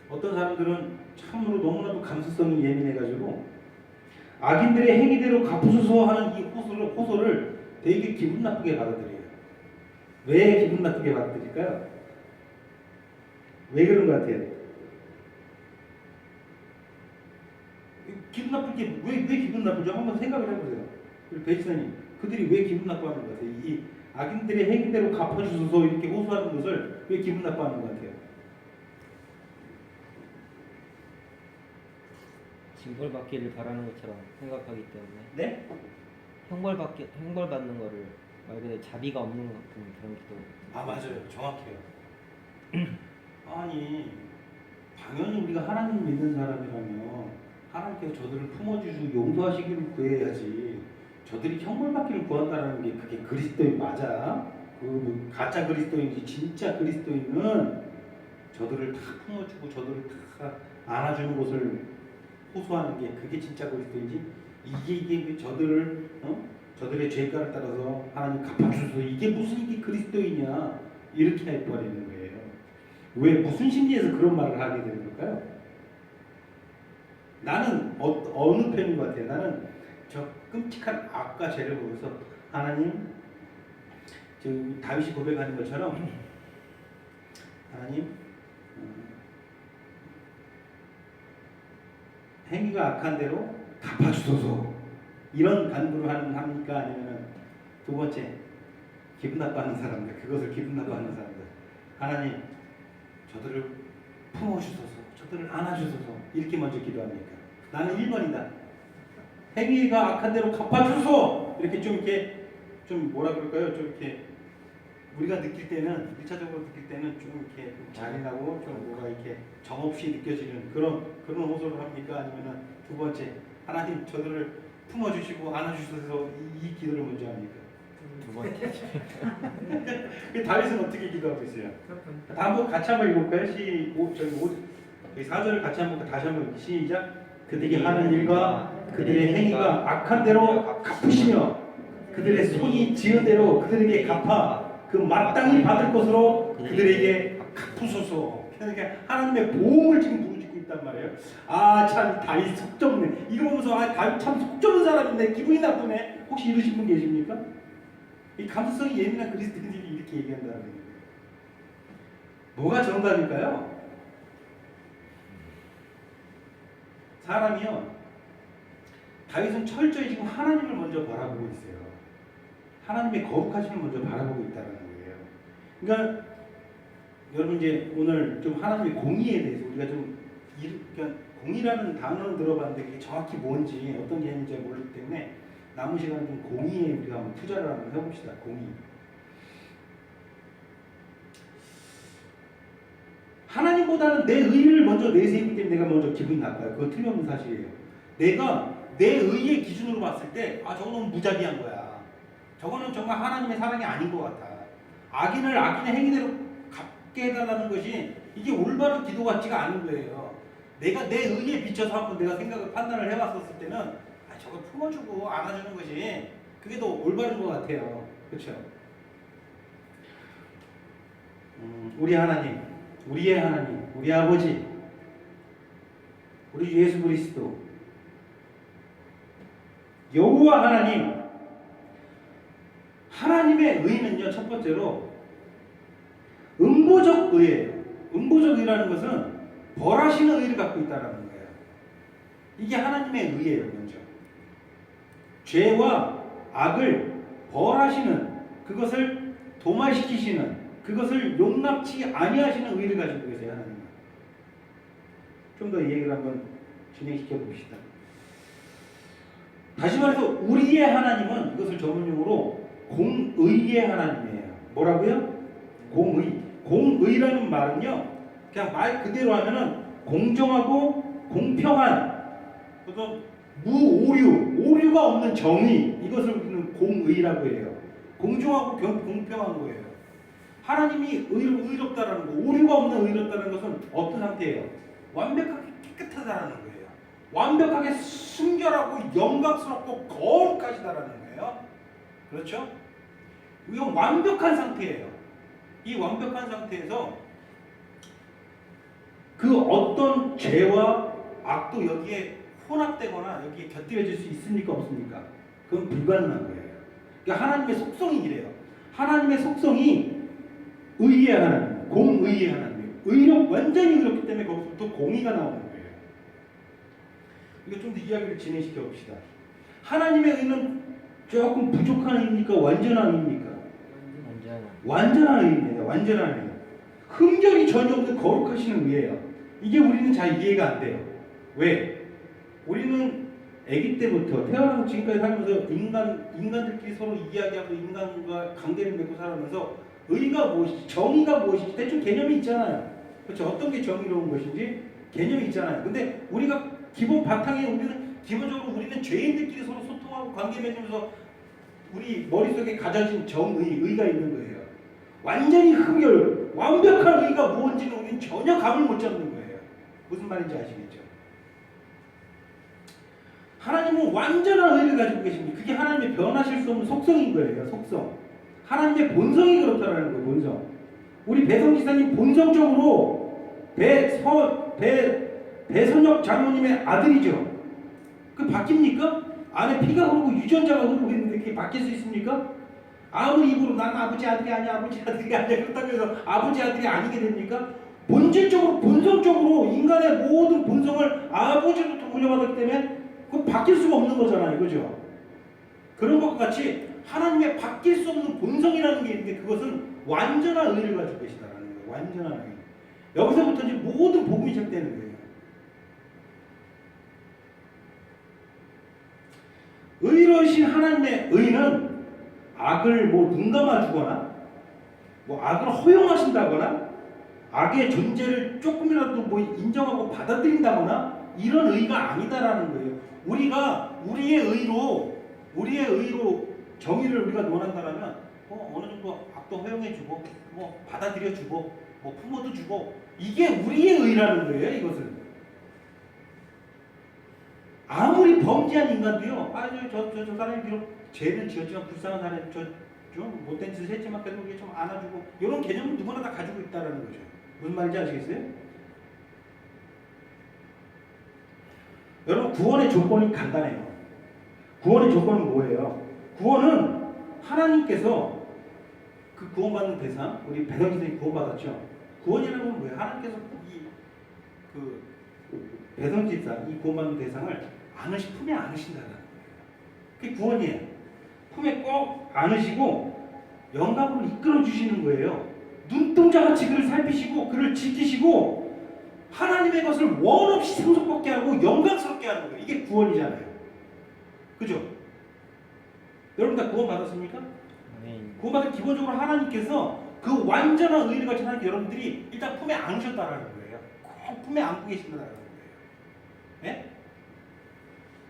[SPEAKER 1] 어떤 사람들은 참으로 너무나도 감수성이 예민해가지고 악인들의 행위대로 갚으소서 하는 이 호소를 되게 기분 나쁘게 받아들여요. 왜 기분 나쁘게 받아들일까요? 왜 그런 것 같아요? 기분 나쁘게 왜 기분 나쁘죠? 한번 생각을 해보세요. 우리 배지사님, 그들이 왜 기분 나빠하는 것 같아요? 이 악인들의 행위대로 갚아주소서 이렇게 호소하는 것을 왜 기분 나빠하는 것 같아요?
[SPEAKER 2] 징벌받기를 바라는 것처럼 생각하기 때문에.
[SPEAKER 1] 네?
[SPEAKER 2] 형벌받는 거를 말 그대로 자비가 없는 것 같은 그런 기도.
[SPEAKER 1] 아 맞아요, 정확해요. 아니 당연히 우리가 하나님 믿는 사람이라면 하나님께서 저들을 품어주시고 용서하시기를 구해야지. 저들이 형벌받기를 구한다는 게 그게 그리스도인 맞아? 그 가짜 그리스도인지 진짜 그리스도인은 저들을 다 품어주고 저들을 다 안아주는 것을 호소하는 게 그게 진짜 그리스도인지 이게 저들의 죄가를 따라서 하나님 갚아주소서 이게 무슨 이게 그리스도이냐 이렇게 해버리는 거예요. 왜 무슨 심리에서 그런 말을 하게 되는 걸까요? 나는 어느 편인 것 같아요. 나는 저 끔찍한 악과 죄를 보면서 하나님 지금 다윗이 고백하는 것처럼 하나님 행위가 악한 대로 갚아주소서 이런 간구를 합니까? 아니면 두 번째 기분 나빠하는 사람들 그것을 기분 나빠하는 사람들 하나님 저들을 품어주소서 저들을 안아주소서 이렇게 먼저 기도합니까? 나는 1번이다. 행위가 악한 대로 갚아주소서 이렇게 좀 뭐라 그럴까요? 좀 이렇게 우리가 느낄 때는 1차적으로 느낄 때는 좀 이렇게 잔인하고 좀 뭐가 이렇게 정없이 느껴지는 그런 호소를 합니까? 아니면은 두 번째 하나님 저들을 품어주시고 안아주셔서 이 기도를 먼저 합니까?
[SPEAKER 2] 두
[SPEAKER 1] 다윗은 어떻게 기도하고 있어요? 다 한번 같이 한번 읽어볼까요? 저기 4절을 같이 한번 다시 한번 시작. 그들이 하는 일과 그들의 행위가 악한 대로 갚으시며 그들의 손이 지은 대로 그들에게 갚아 그 마땅히 받을 것으로 그들에게 갚으소서. 그러니까 하나님의 보험을 지금 부르짖고 있단 말이에요. 아, 참 다윗 속 좁네. 이거 보면서 아, 다윗 참 속 좁은 사람인데 기분이 나쁘네. 혹시 이러신 분 계십니까? 이 감수성이 예민한 그리스도인들이 이렇게 얘기한다는 거예요. 뭐가 정답일까요? 사람이요, 다윗은 철저히 지금 하나님을 먼저 바라보고 있어요. 하나님의 거룩하심을 먼저 바라보고 있다는 거예요. 그러니까 여러분 이제 오늘 좀 하나님의 공의에 대해서 우리가 좀 그러니까 공의라는 단어는 들어봤는데 그게 정확히 뭔지 어떤 개념인지 모르기 때문에 남은 시간은 좀 공의에 우리가 한번 투자를 한번 해봅시다. 공의. 하나님보다는 내 의를 먼저 내세우기 때문에 내가 먼저 기분이 나빠요. 그건 틀림없는 사실이에요. 내가 내 의의 기준으로 봤을 때 아, 저거 너무 무자비한 거야. 저거는 정말 하나님의 사랑이 아닌 것 같아. 악인을 악인의 행위대로 갚게 해달라는 것이 이게 올바른 기도 같지가 않은 거예요. 내가 내 의에 비춰서 한번 내가 생각을 판단을 해봤었을 때는 아, 저걸 품어주고 안아주는 것이 그게 더 올바른 것 같아요. 그렇죠? 우리 하나님, 우리의 하나님, 우리 아버지, 우리 주 예수 그리스도, 여호와 하나님, 하나님의 의는요, 첫 번째로 음보적 의예요. 음보적 의라는 것은 벌하시는 의를 갖고 있다는 거예요. 이게 하나님의 의예요, 먼저. 죄와 악을 벌하시는, 그것을 도말시키시는, 그것을 용납치 아니하시는 의를 가지고 계세요, 하나님은. 좀 더 이 얘기를 한번 진행시켜 봅시다. 다시 말해서 우리의 하나님은 이것을 전문용어로 공의의 하나님이에요. 뭐라고요? 공의. 공의라는 말은요, 그냥 말 그대로 하면은 공정하고 공평한, 어떤 오류가 없는 정의, 이것을 우리는 공의라고 해요. 공정하고 공평한 거예요. 하나님이 의롭다라는 거, 오류가 없는 의롭다는 것은 어떤 상태예요? 완벽하게 깨끗하다라는 거예요. 완벽하게 순결하고 영광스럽고 거룩하시다라는 거예요. 그렇죠? 이건 완벽한 상태예요. 이 완벽한 상태에서 그 어떤 죄와 악도 여기에 혼합되거나 여기에 곁들여질 수 있습니까? 없습니까? 그건 불가능한 거예요. 그러니까 하나님의 속성이 이래요. 하나님의 속성이 의의 하나님, 공의의 하나님, 완전히 의롭기 때문에 거기서부터 공의가 나오는 거예요. 이거 좀 더 이야기를 진행시켜 봅시다. 하나님의 의는 조금 부족한 의입니까? 완전한 의입니까? 완전한 의입니다. 완전한 의. 흠결이 전혀 없는 거룩하시는 의예요. 이게 우리는 잘 이해가 안 돼요. 왜? 우리는 아기 때부터 태어나서 지금까지 살면서 인간들끼리 서로 이야기하고 인간과 관계를 맺고 살아가면서 의가 무엇이지, 정의가 무엇이지 대충 개념이 있잖아요. 그렇죠? 어떤 게 정의로운 것인지 개념이 있잖아요. 근데 우리가 기본 바탕에 기본적으로 우리는 죄인들끼리 서로 소통하고 관계 맺으면서 우리 머릿속에 가져진 의가 있는 거예요. 완전히 흠결, 완벽한 의가 무엇인지는 우리는 전혀 감을 못 잡는 거예요. 무슨 말인지 아시겠죠? 하나님은 완전한 의를 가지고 계십니다. 그게 하나님의 변하실 수 없는 속성인 거예요. 속성. 하나님의 본성이 그렇다라는 거예요. 본성. 우리 배성지사님 본성적으로 배선혁 장모님의 아들이죠. 그 바뀝니까? 안에 피가 흐르고 유전자가 흐르고 있는데 그게 바뀔 수 있습니까? 아무리 입으로 난 아버지 아들이 아니야, 아버지 아들이 아니야 그렇다고 해서 아버지 아들이 아니게 됩니까? 본질적으로, 본성적으로 인간의 모든 본성을 아버지로부터 물려받았기 때문에 그건 바뀔 수가 없는 거잖아요. 그죠? 그런 것과 같이 하나님의 바뀔 수 없는 본성이라는 게 있는데 그것은 완전한 의를 가지고 계시다라는 거예요. 완전한 의. 여기서부터 이제 모든 복음이 시작되는 거예요. 의로우신 하나님의 의는 악을 눈 감아주거나 악을 허용하신다거나 악의 존재를 조금이라도 인정하고 받아들인다거나 이런 의가 아니다라는 거예요. 우리가 우리의 의로 정의를 우리가 논한다면 가족도 허용해주고 뭐 받아들여주고 뭐 부모도 주고 이게 우리의 의라는 거예요. 이것은 아무리 범죄한 인간도요. 저 사람이 비록 죄는 지었지만 불쌍한 사람이 좀 못된 짓을 했지만 그래도 우리 좀 안아주고 이런 개념은 누구나 다 가지고 있다라는 거죠. 무슨 말인지 아시겠어요? 여러분 구원의 조건이 간단해요. 구원의 조건은 뭐예요? 구원은 하나님께서 그 구원받는 대상, 우리 배성신이 구원받았죠. 구원이라는 건 뭐예요? 하나님께서 그 배성집사 이 구원받는 대상을 품에 안으신다는 거예요. 그게 구원이에요. 품에 꼭 안으시고 영광으로 이끌어 주시는 거예요. 눈동자같이 그를 살피시고 그를 지키시고 하나님의 것을 원 없이 상속받게 하고 영광스럽게 하는 거예요. 이게 구원이잖아요. 그죠? 여러분 다 구원 받았습니까? 구원받은 기본적으로 하나님께서 그 완전한 의를 가진 하나님 여러분들이 일단 품에 안으셨다라는 거예요. 꼭 품에 안고 계신다라는 거예요. 네?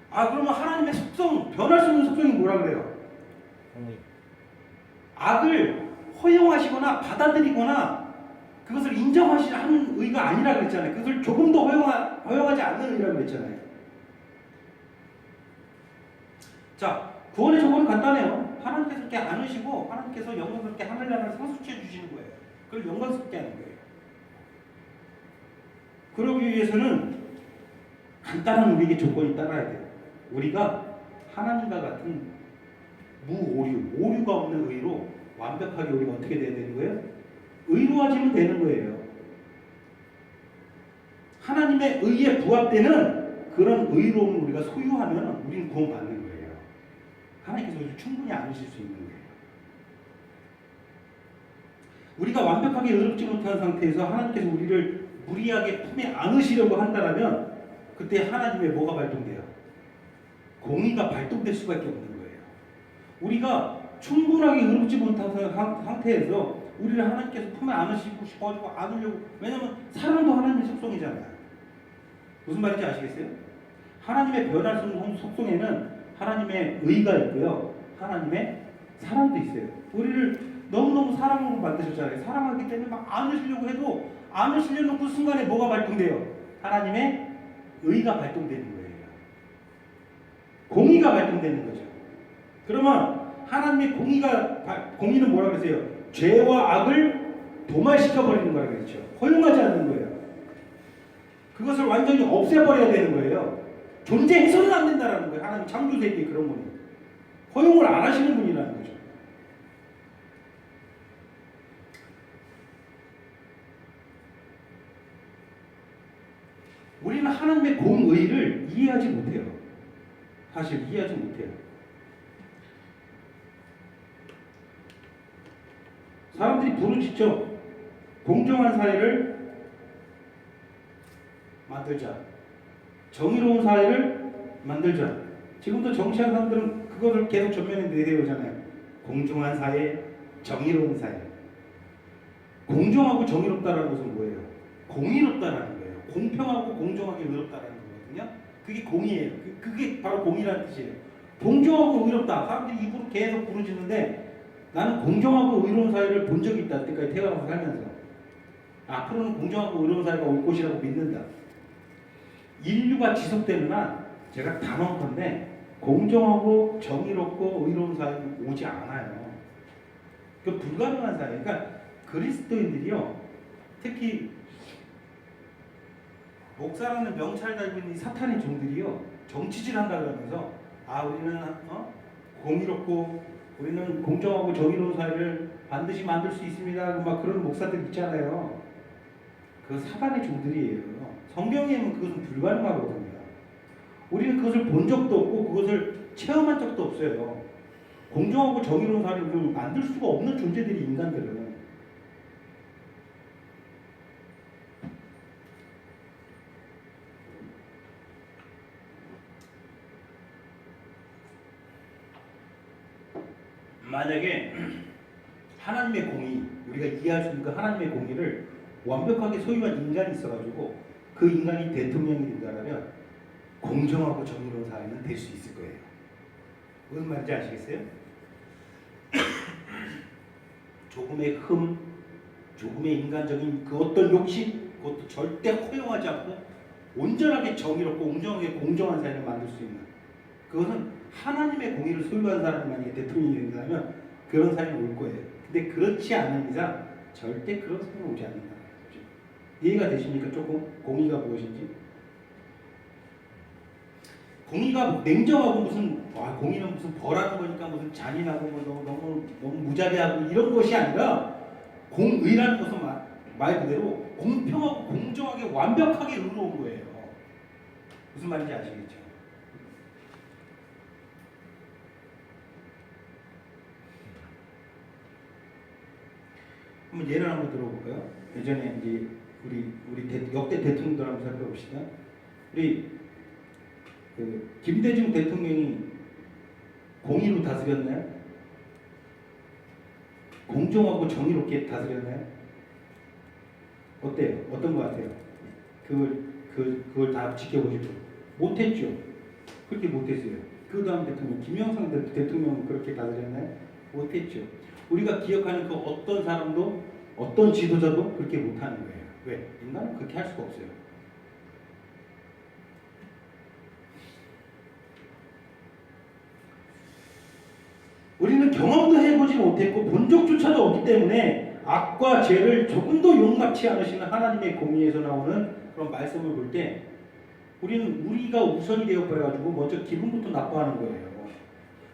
[SPEAKER 1] 그러면 하나님의 속성, 변할 수 없는 속성이 뭐라 그래요? 악을 허용하시거나 받아들이거나 그것을 인정하시는 의가 아니라 그랬잖아요. 그것을 조금도 허용하지 않는 의라고 그랬잖아요. 자, 구원의 조건은 간단해요. 하나님께서 이렇게 안으시고 하나님께서 영광스럽게 하늘나라를 상속해 주시는 거예요. 그걸 영광스럽게 하는 거예요. 그러기 위해서는 간단한 우리에게 조건이 따라야 돼요. 우리가 하나님과 같은 오류가 없는 의로 완벽하게 우리가 어떻게 돼야 되는 거예요? 의로워지면 되는 거예요. 하나님의 의에 부합되는 그런 의로움을 우리가 소유하면 우리는 구원받는 거예요. 하나님께서 우리를 충분히 안으실 수 있는 거예요. 우리가 완벽하게 의롭지 못한 상태에서 하나님께서 우리를 무리하게 품에 안으시려고 한다면 그때 하나님의 뭐가 발동돼요? 공의가 발동될 수밖에 없는 거예요. 우리가 충분하게 의롭지 못한 상태에서 우리를 하나님께서 품에 안으시고 싶어가지고 안으려고, 왜냐하면 사랑도 하나님의 속성이잖아요. 무슨 말인지 아시겠어요? 하나님의 변할 수 없는 속성에는 하나님의 의가 있고요, 하나님의 사랑도 있어요. 우리를 너무너무 사랑으로 만드셨잖아요. 사랑하기 때문에 막 안으시려고 해도 안으시려는 그 순간에 뭐가 발동돼요? 하나님의 의가 발동되는 거예요. 공의가 발동되는 거죠. 그러면 하나님의 공의는 뭐라 그랬어요? 죄와 악을 도말시켜버리는 거라고 했죠. 허용하지 않는 거예요. 그것을 완전히 없애버려야 되는 거예요. 존재해서는 안 된다는 거예요. 하나님 창조세계에 그런 분이 허용을 안 하시는 분이라는 거죠. 우리는 하나님의 공의를 이해하지 못해요. 사실 이해하지 못해요. 사람들이 부르짖죠. 공정한 사회를 만들자. 정의로운 사회를 만들자. 지금도 정치하는 사람들은 그것을 계속 전면에 내세우잖아요. 공정한 사회, 정의로운 사회. 공정하고 정의롭다라는 것은 뭐예요? 공의롭다라는 거예요. 공평하고 공정하게 의롭다라는 거거든요. 그게 공의예요. 그게 바로 공의라는 뜻이에요. 공정하고 의롭다. 사람들이 입으로 계속 부르짖는데 나는 공정하고 의로운 사회를 본 적이 있다. 그때까지 태어나서 살면서. 앞으로는 공정하고 의로운 사회가 올 것이라고 믿는다. 인류가 지속되는 한 제가 단언컨대 공정하고 정의롭고 의로운 사회는 오지 않아요. 그 불가능한 사회. 그러니까 그리스도인들이요, 특히 목사라는 명찰 달고 있는 이 사탄의 종들이요, 정치질 한다 그러면서 우리는 공의롭고 우리는 공정하고 정의로운 사회를 반드시 만들 수 있습니다. 막 그런 목사들 있잖아요. 그 사단의 종들이에요. 성경에는 그것은 불가능하거든요. 우리는 그것을 본 적도 없고 그것을 체험한 적도 없어요. 공정하고 정의로운 사회를 만들 수가 없는 존재들이 인간들은. 만약에 하나님의 공의, 우리가 이해할 수 있는 그 하나님의 공의를 완벽하게 소유한 인간이 있어가지고 그 인간이 대통령이 된다면 공정하고 정의로운 사회는 될 수 있을 거예요. 무슨 말인지 아시겠어요? 조금의 흠, 조금의 인간적인 그 어떤 욕심, 그것도 절대 허용하지 않고 온전하게 정의롭고 온전하게 공정한 사회를 만들 수 있는, 그것은 하나님의 공의를 소유한 사람이 만약에 대통령이 된다면 그런 사회는 올 거예요. 근데 그렇지 않은 이상 절대 그런 사회는 오지 않는다. 이해가 되십니까? 조금 공의가 무엇인지. 공의가 냉정하고 무슨 공의는 무슨 벌하는 거니까 무슨 잔인하고 뭐 너무 무자비하고 이런 것이 아니라, 공의라는 것은 말 그대로 공평하고 공정하게 완벽하게 의로운 거예요. 무슨 말인지 아시겠죠? 한번 예를 한번 들어볼까요? 예전에 이제 우리 역대 대통령들 한번 살펴봅시다. 우리 김대중 대통령이 공의로 다스렸나요? 공정하고 정의롭게 다스렸나요? 어때요? 어떤 것 같아요? 그걸 다 지켜보시고 못했죠. 그렇게 못했어요. 그 다음 대통령 김영삼 대통령은 그렇게 다스렸나요? 못했죠. 우리가 기억하는 그 어떤 사람도 어떤 지도자도 그렇게 못하는 거예요. 왜? 인간은 그렇게 할 수가 없어요. 우리는 경험도 해보지 못했고 본 적조차도 없기 때문에 악과 죄를 조금도 용납치 않으시는 하나님의 공의에서 나오는 그런 말씀을 볼 때 우리는 우리가 우선이 되어버려가지고 먼저 기분부터 나빠하는 거예요.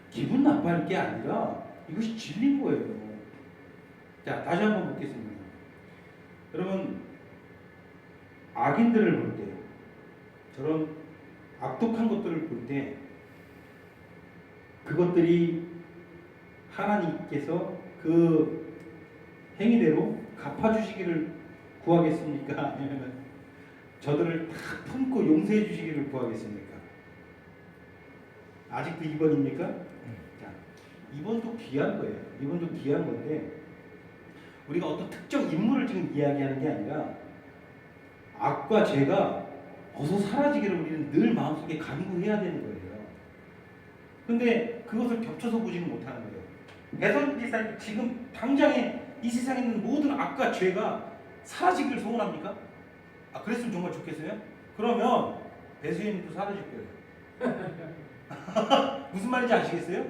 [SPEAKER 1] 기분 나빠할 게 아니라 이것이 진리인 거예요. 자, 다시 한번 묻겠습니다. 여러분, 악인들을 볼 때, 저런 악독한 것들을 볼 때 그것들이 하나님께서 그 행위대로 갚아주시기를 구하겠습니까? 아니면 저들을 다 품고 용서해 주시기를 구하겠습니까? 아직도 2번입니까? 자, 2번도 귀한 거예요. 2번도 귀한 건데 우리가 어떤 특정 인물을 지금 이야기하는 게 아니라 악과 죄가 어서 사라지기를 우리는 늘 마음속에 간구해야 되는 거예요. 근데 그것을 겹쳐서 보지는 못하는 거예요. 배선지사 지금 당장에 이 세상에 있는 모든 악과 죄가 사라지기를 소원합니까? 그랬으면 정말 좋겠어요? 그러면 배수연님도 사라질 거예요. 무슨 말인지 아시겠어요?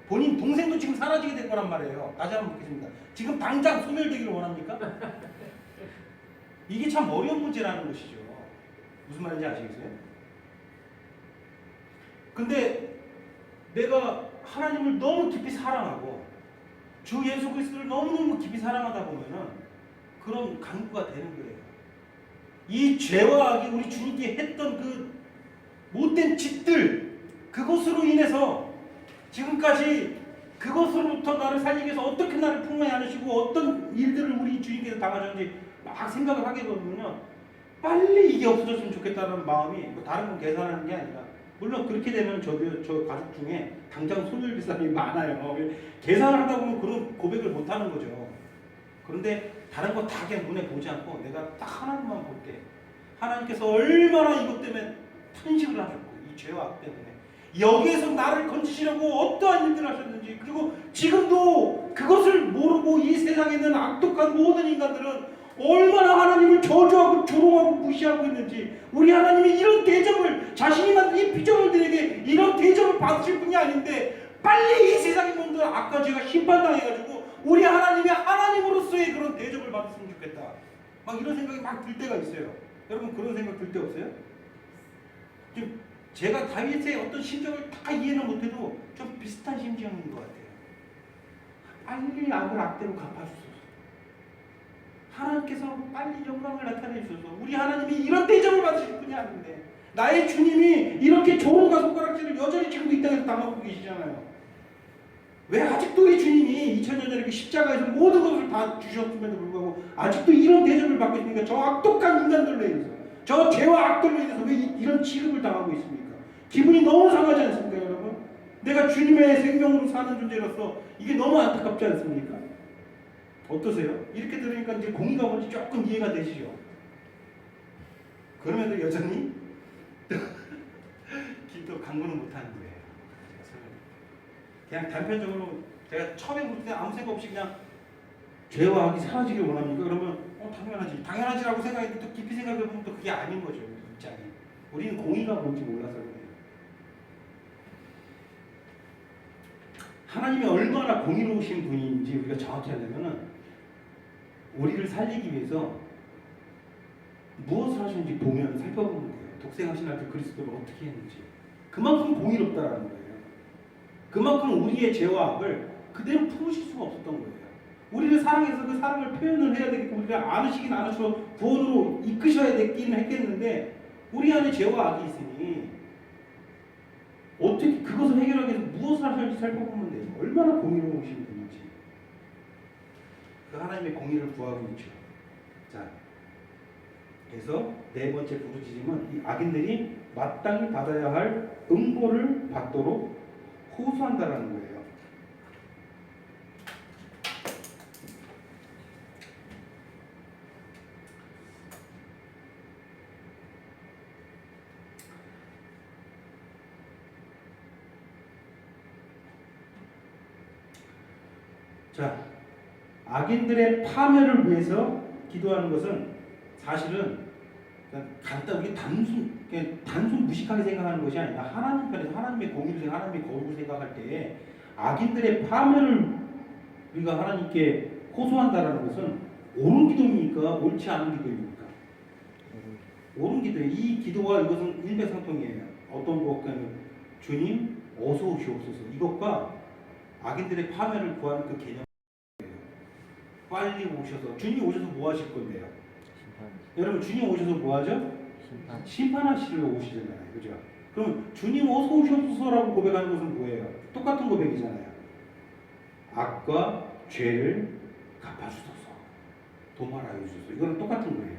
[SPEAKER 1] 본인 동생도 지금 사라지게 될 거란 말이에요. 다시 한번 묻겠습니다. 지금 당장 소멸되기를 원합니까? 이게 참 어려운 문제라는 것이죠. 무슨 말인지 아시겠어요? 근데 내가 하나님을 너무 깊이 사랑하고 주 예수 그리스도를 너무너무 깊이 사랑하다 보면은 그런 간구가 되는 거예요. 이 죄와 악이 우리 주님께 했던 그 못된 짓들, 그것으로 인해서 지금까지 그것으로부터 나를 살리기 위해서 어떻게 나를 풍성히 하시고 어떤 일들을 우리 주님께서 당하셨는지 막 생각을 하게 되면요, 빨리 이게 없어졌으면 좋겠다는 마음이, 뭐 다른 건 계산하는 게 아니라, 물론 그렇게 되면 저 가족 중에 당장 소멸될 사람이 많아요. 계산을 하다 보면 그런 고백을 못 하는 거죠. 그런데 다른 거 다 그냥 눈에 보지 않고 내가 딱 하나님만 볼 때 하나님께서 얼마나 이것 때문에 탄식을 하셨고, 이 죄와 악 때문에 여기에서 나를 건지시려고 어떠한 일들을 하셨는지, 그리고 지금도 그것을 모르고 이 세상에 있는 악독한 모든 인간들은 얼마나 하나님을 저주하고 조롱하고 무시하고 있는지, 우리 하나님이 이런 대접을, 자신이 만든 이 피조물들에게 이런 대접을 받으실 분이 아닌데 빨리 이 세상의 모든 악과 죄가 심판당해가지고 우리 하나님이 하나님으로서의 그런 대접을 받았으면 좋겠다, 막 이런 생각이 막 들 때가 있어요. 여러분 그런 생각 들 때 없어요? 지금 제가 다윗의 어떤 심정을 다 이해는 못해도 좀 비슷한 심정인 것 같아요. 빨리 악을 악대로 갚아주소서. 하나님께서 빨리 영광을 나타내 주소서. 우리 하나님이 이런 대접을 받으실 분이 아닌데, 나의 주님이 이렇게 조롱과 손가락질을 여전히 지금도 이 땅에서 당하고 계시잖아요. 왜 아직도 우리 주님이 2000년 전에 그 십자가에서 모든 것을 다 주셨음에도 불구하고 아직도 이런 대접을 받고 있습니까? 저 악독한 인간들로 인해서, 저 죄와 악들로 인해서 왜 이런 취급을 당하고 있습니까? 기분이 너무 상하지 않습니까, 여러분? 내가 주님의 생명으로 사는 존재로서 이게 너무 안타깝지 않습니까? 어떠세요? 이렇게 들으니까 이제 공의가 뭔지 조금 이해가 되시죠? 그럼에도 여전히 기도 강구는 못하는 거예요. 그냥 단편적으로 제가 처음에 볼 때 아무 생각 없이 그냥 죄와 악이 사라지길 원합니까? 그러면 당연하지. 당연하지라고 생각해도 또 깊이 생각해보면 또 그게 아닌 거죠. 입장이. 우리는 공의가 뭔지 몰라서 그래요. 하나님이 얼마나 공의로우신 분인지 우리가 정확히 하려면은 우리를 살리기 위해서 무엇을 하셨는지 보면 살펴보면 돼요. 독생하신 아들 그리스도를 어떻게 했는지. 그만큼 공의롭다라는 거예요. 그만큼 우리의 죄와 악을 그대로 품으실 수가 없었던 거예요. 우리를 사랑해서 그 사랑을 표현을 해야 되겠고 우리가 안으시긴 안으시고 구원으로 이끄셔야 되기는 했겠는데 우리 안에 죄와 악이 있으니 어떻게 그것을 해결하기 위해서 무엇을 하실지 살펴보면 돼요. 얼마나 공의로우신 분인지. 그 하나님의 공의를 구하고 있죠. 자, 그래서 네 번째 부르짖음은 이 악인들이 마땅히 받아야 할 응보를 받도록 호소한다라는 거예요. 자, 악인들의 파멸을 위해서 기도하는 것은 사실은 간단 우리 단순 무식하게 생각하는 것이 아니라 하나님 편에서 하나님의 공의를 생각, 하나님의 거룩을 생각할 때에 악인들의 파멸을 우리가 하나님께 호소한다라는 것은 옳은 기도입니까? 옳지 않은 기도입니까? 옳은 기도예요. 이 기도와 이것은 일맥상통이에요. 어떤 것과는 주님 어서 오시옵소서 이것과 악인들의 파멸을 구하는 그 개념. 빨리 오셔서 주님이 오셔서 뭐 하실 건데요?
[SPEAKER 2] 심판.
[SPEAKER 1] 여러분 주님 오셔서 뭐 하죠?
[SPEAKER 2] 심판.
[SPEAKER 1] 심판하시러 오시잖아요. 그죠? 그럼 주님 어서 오시옵소서라고 고백하는 것은 뭐예요? 똑같은 고백이잖아요. 악과 죄를 갚아주소서. 도말하여 주소서. 이거는 똑같은 거예요.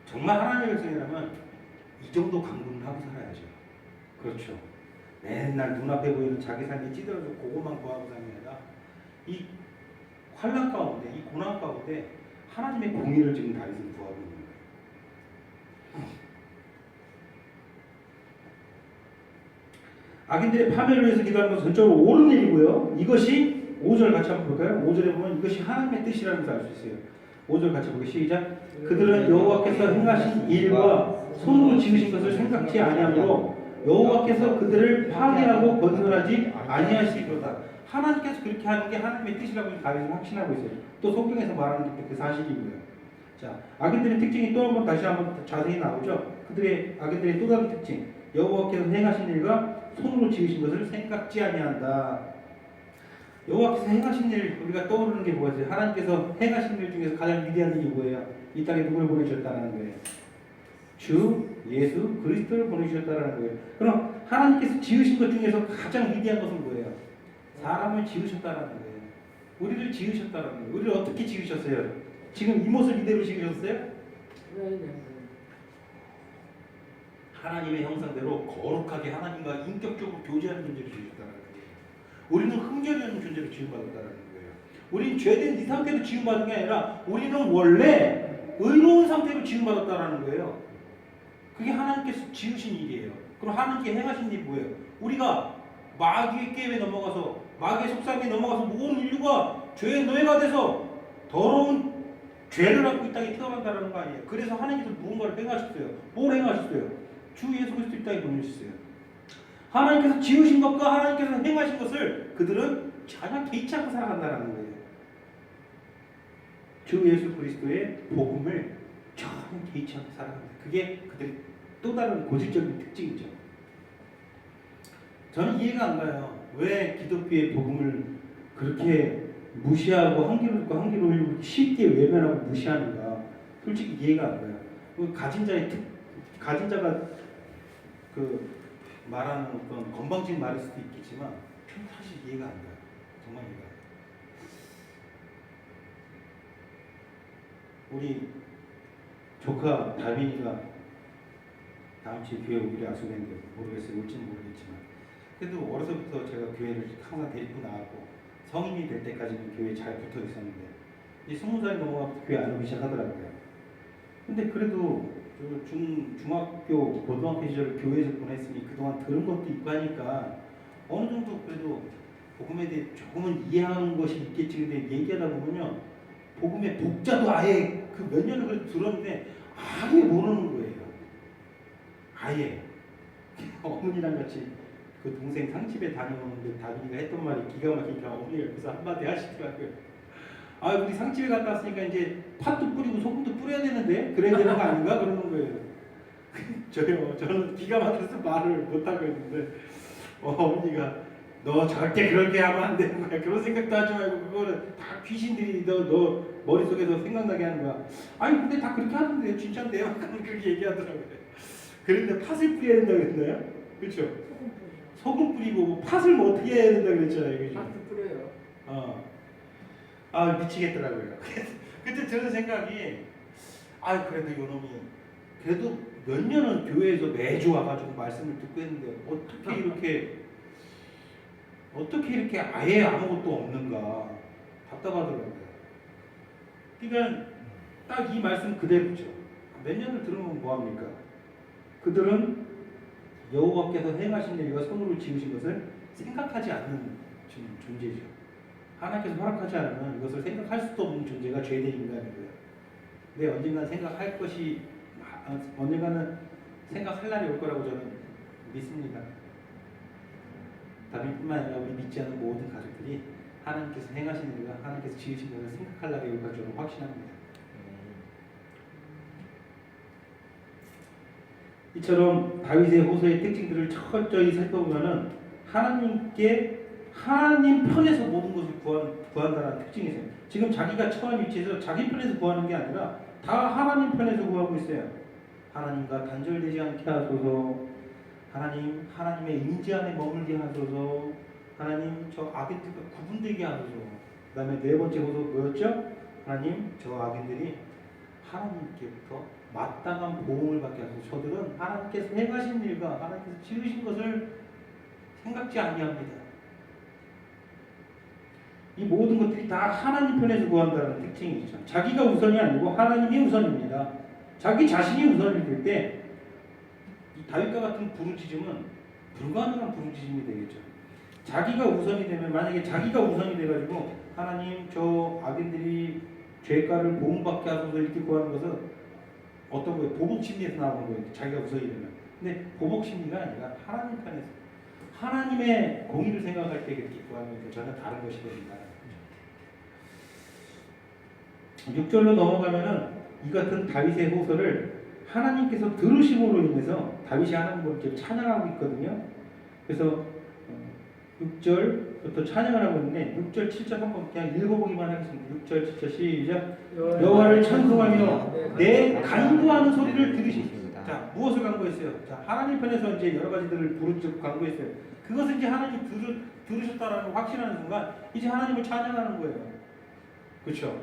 [SPEAKER 1] 정말 하나님의 백성이라면 이 정도 강구는 하고 살아야죠. 그렇죠. 맨날 눈앞에 보이는 자기 삶이 찌들어서 그것만 구하고 사는 게 아니라 이 환난 가운데, 이 고난 가운데 하나님의 공의를 지금 다윗은 구하고 있는 거예요. 악인들의 파멸을 위해서 기도하는 것은 전적으로 옳은 일이고요. 이것이 5절 같이 한번 볼까요? 5절에 보면 이것이 하나님의 뜻이라는 것을 알 수 있어요. 5절 같이 보기 시작. 그들은 여호와께서 행하신 일과 손으로 지으신 것을 생각지 아니하므로 여호와께서 그들을 파괴하고 건설하지 아니하시리로다. 하나님께서 그렇게 하는 게 하나님의 뜻이라고 다윗은 확신하고 있어요. 또 성경에서 말하는 게 그 사실이고요. 자, 악인들의 특징이 또 한번 다시 한번 자세히 나오죠. 악인들의 또 다른 특징. 여호와께서 행하신 일과 손으로 지으신 것을 생각지 아니한다. 여호와께서 행하신 일 우리가 떠오르는 게 뭐가 있어요? 하나님께서 행하신 일 중에서 가장 위대한 일이 뭐예요? 이 땅에 누구를 보내주셨다는 거예요? 주 예수 그리스도를 보내주셨다는 거예요. 그럼 하나님께서 지으신 것 중에서 가장 위대한 것은 뭐예요? 사람을 지으셨다는 거예요. 우리를 지으셨다는 거예요. 우리를 어떻게 지으셨어요? 지금 이 모습 이대로 지으셨어요? 하나님의 형상대로 거룩하게 하나님과 인격적으로 교제하는 존재로 지으셨다는 거예요. 우리는 흠결이 없는 존재로 지음받았다는 거예요. 우리는 죄된 이 상태로 지음받은 게 아니라 우리는 원래 의로운 상태로 지음받았다는 거예요. 그게 하나님께서 지으신 일이에요. 그럼 하나님께 행하신 일이 뭐예요? 우리가 마귀의 게임에 넘어가서 마귀의 속삭임에 넘어가서 온 인류가 죄의 노예가 돼서 더러운 죄를 갖고 이 땅에 태어난다는 거 아니에요. 그래서 하나님께서 무언가를 행하셨어요. 뭘 행하셨어요? 주 예수 그리스도 이 땅에 보내주셨어요. 하나님께서 지으신 것과 하나님께서 행하신 것을 그들은 전혀 개의치 않고 살아간다는 거예요. 주 예수 그리스도의 복음을 전혀 개의치 않고 살아간다. 그게 그들의 또 다른 고질적인 특징이죠. 저는 이해가 안 가요. 왜 기독교의 복음을 그렇게 무시하고 한 귀로 듣고 한 귀로 흘리고 쉽게 외면하고 무시하는가? 솔직히 이해가 안 가요. 가진 자가 그 말하는 어떤 건방진 말일 수도 있겠지만 사실 이해가 안 가요. 정말 이해가 안 가요. 우리 조카 달빈이가 다음 주에 교회 오기로 약속했는데 모르겠어요. 올지는 모르겠지만 그래도 어려서부터 제가 교회를 항상 데리고 나왔고 성인이 될 때까지는 교회에 잘 붙어 있었는데 이제 20살이 넘어가서 교회 안 오기 시작하더라고요. 근데 그래도 중학교, 고등학교 시절을 교회에서 보냈으니 그동안 들은 것도 있고 하니까 어느 정도 그래도 복음에 대해 조금은 이해하는 것이 있겠지. 근데 얘기하다 보면요, 복음의 복자도 아예 그 몇 년을 그래도 들었는데 아예 모르는 거예요. 아예. 어머니랑 같이 그 동생 상집에 다녀오는데 다빈이가 했던 말이 기가 막히니까 어머니가 여기서 한마디 하시더라고요. 아, 우리 상집에 갔다 왔으니까 이제 팥도 뿌리고 소금도 뿌려야 되는데 그래야 되는 거 아닌가 그러는 거예요. 저는 기가 막혀서 말을 못 하고 있는데 어머니가 너 절대 그렇게 하면 안 되는 거야. 그런 생각도 하지 말고 그거는 다 귀신들이 너 머릿속에서 생각나게 하는 거야. 아니 근데 다 그렇게 하던데 진짜인데요? 그렇게 얘기하더라고요. 그런데 팥을 뿌려야 된다고 그랬나요? 그렇죠? 소금 뿌리고 뭐 팥을 뭐 어떻게 해야 된다고 그랬잖아요. 그죠?
[SPEAKER 3] 팥도 뿌려요.
[SPEAKER 1] 아 미치겠더라고요. 그때 드는 생각이 아 그래도 요놈이 그래도 몇 년은 교회에서 매주 와가지고 말씀을 듣고 했는데 어떻게 이렇게 아예 아무것도 없는가 답답하더라고요. 그러니까 딱 이 말씀 그대로죠. 몇 년을 들으면 뭐합니까? 그들은 여호와께서 행하신 일과 손으로 지으신 것을 생각하지 않는 존재죠. 하나님께서 허락하지 않으면 이것을 생각할 수도 없는 존재가 죄된 인간이고요. 근데 언젠가는 생각할 날이 올 거라고 저는 믿습니다. 다빈뿐만 아니라 우리 믿지 않는 모든 가족들이 하나님께서 행하신 일과 하나님께서 지으신 것을 생각할 날이 올 거라 저는 확신합니다. 이처럼 다윗의 호소의 특징들을 철저히 살펴보면은 하나님 편에서 모든 것을 구한다는 특징이 있어요. 지금 자기가 처한 위치에서 자기 편에서 구하는 게 아니라 다 하나님 편에서 구하고 있어요. 하나님과 단절되지 않게 하소서. 하나님, 하나님의 임재 안에 머물게 하소서. 하나님, 저 악인들과 구분되게 하소서. 그 다음에 네 번째 호소 뭐였죠? 하나님, 저 악인들이 하나님께부터 마땅한 보응을 받게 하소서. 저들은 하나님께서 행하신 일과 하나님께서 지으신 것을 생각지 아니합니다. 이 모든 것들이 다 하나님 편에서 구한다는 특징이 있죠. 자기가 우선이 아니고 하나님이 우선입니다. 자기 자신이 우선이 될 때 이 다윗과 같은 부르짖음은 불가능한 부르짖음이 되겠죠. 자기가 우선이 되면 만약에 자기가 우선이 돼가지고 하나님 저 악인들이 죄가를 보응받게 하소서 이렇게 구하는 것은 어떤 거예요? 보복 심리에서 나오는 거예요. 자기가 우선이 되면. 근데 보복 심리가 아니라 하나님 편에서 하나님의 공의를 생각할 때 그렇게 구하는 게 전혀 다른 것이 됩니다. 6절로 넘어가면은 이 같은 다윗의 호소를 하나님께서 들으심으로 인해서 다윗이 하나님을 이렇게 찬양하고 있거든요. 그래서 6절부터 찬양을 하고 있는데 6절, 7절 한번 그냥 읽어보기만 하겠습니다. 6절, 7절 시작. 여호와를 찬송하며 내 간구하는 소리를 들으시옵소서. 자, 무엇을 간구했어요? 자, 하나님 편에서 이제 여러 가지들을 부르짖고 간구했어요. 그것을 이제 하나님 들으셨다라는 확신하는 순간 이제 하나님을 찬양하는 거예요. 그렇죠?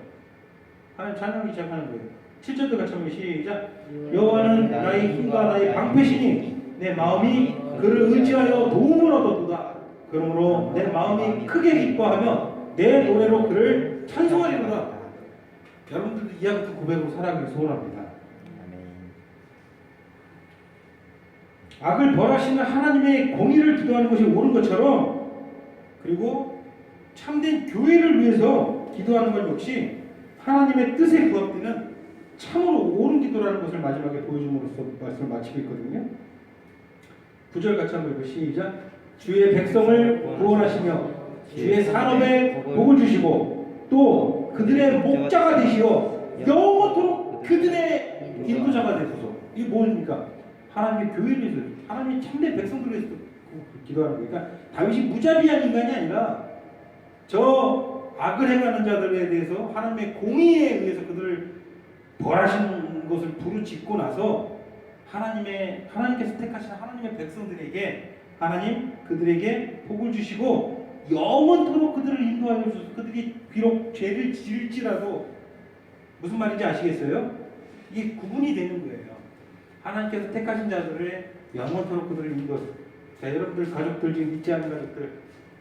[SPEAKER 1] 하나님 찬양하기 시작하는 거예요. 7절도 같이 한번 시작. 여호와는 나의 힘과 나의 방패시니 내 마음이 그를 의지하여 도움을 얻었도다. 그러므로 내 마음이 크게 기뻐하며 내 노래로 그를 찬송하리로다. 여러분들도 이와 같은 고백으로 살아가길 소원합니다. 악을 벌하시는 하나님의 공의를 기도하는 것이 옳은 것처럼 그리고 참된 교회를 위해서 기도하는 것 역시 하나님의 뜻에 부합되는 참으로 옳은 기도라는 것을 마지막에 보여줌으로써 말씀을 마치고 있거든요. 9절 같이 한번 읽고 시작. 주의 백성을 구원하시며 주의 산업에 복을 주시고 또 그들의 목자가 되시어 영원토록 그들의 인도자가 되소서. 이게 뭡니까? 하나님의 교회를 위해서 하나님의 참된 백성들을 위해서 기도하는 거니까 그러니까 다윗이 무자비한 인간이 아니라 저 악을 행하는 자들에 대해서 하나님의 공의에 의해서 그들을 벌하신 것을 부르짖고 나서 하나님께서 택하신 하나님의 백성들에게 하나님 그들에게 복을 주시고 영원토록 그들을 인도하여 주셔서 그들이 비록 죄를 지을지라도 무슨 말인지 아시겠어요? 이게 구분이 되는 거예요. 하나님께서 택하신 자들을 영원토록 그들을 인도하여. 자, 여러분들 가족들 지금 믿지 않는 가족들,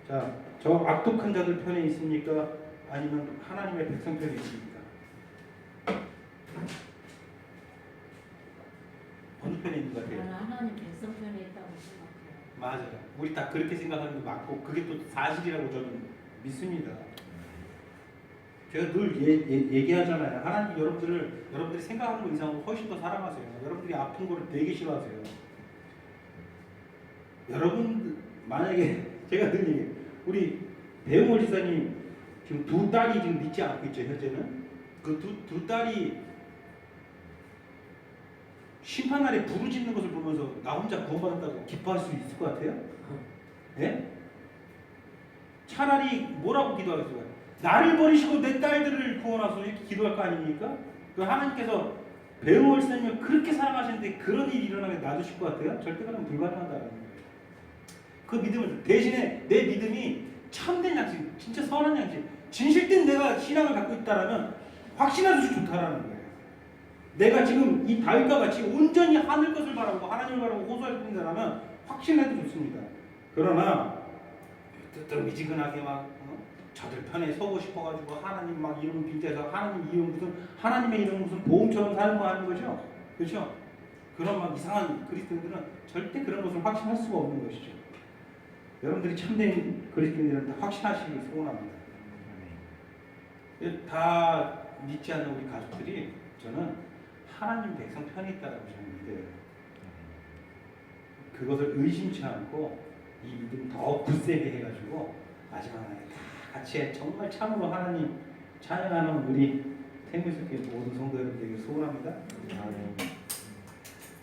[SPEAKER 1] 자, 저 악독한 자들 편에 있습니까? 아니면 하나님의 백성 편에 있습니까? 어느 편에 있는 것 같아요?
[SPEAKER 4] 나는 하나님 백성 편에 있다고 생각해요.
[SPEAKER 1] 맞아요. 우리 다 그렇게 생각하는 게 맞고 그게 또 사실이라고 저는 믿습니다. 제가 늘 얘기하잖아요. 하나님 여러분들이 생각하는 것 이상으로 훨씬 더 사랑하세요. 여러분들이 아픈 거를 되게 싫어하세요. 여러분 만약에 제가 늘 얘기해요. 우리 배용호 지사님 지금 두 딸이 지금 믿지 않고 있죠. 현재는 그 두 딸이 심판날에 부르짖는 것을 보면서 나 혼자 구원받았다고 기뻐할 수 있을 것 같아요? 예? 차라리 뭐라고 기도하겠어요? 나를 버리시고 내 딸들을 구원하소서 이렇게 기도할 거 아닙니까? 그 하나님께서 배우월 스님을 그렇게 사랑하시는데 그런 일이 일어나게 놔두실 것 같아요? 절대 그건 불가능하다는 거예요. 그 믿음을 대신에 내 믿음이 참된 양심, 진짜 선한 양심, 진실된 내가 신앙을 갖고 있다라면 확신해서 좋다라는 거예요. 내가 지금 이 다윗과 같이 온전히 하늘 것을 바라고 하나님을 바라고 호소할 수 있다면 확신해도 좋습니다. 그러나 뜨뜻미지근하게 막 저들 편에 서고 싶어가지고 하나님 막 이름 빙자해서 하나님 이름 무슨 하나님의 이름 무슨 보험처럼 사는 거 하는 거죠. 그렇죠? 그런 막 이상한 그리스도인들은 절대 그런 것을 확신할 수가 없는 것이죠. 여러분들이 참된 그리스도인들은 다 확신하시길 소원합니다. 다 믿지 않는 우리 가족들이 저는 하나님 백성 편에 있다고 저는 믿어요. 그것을 의심치 않고 이 믿음 더 굳세게 해가지고 마지막에 다 같이 정말 참으로 하나님 찬양하는 우리 생명수교회 모든 성도 여러분들에게 소원합니다.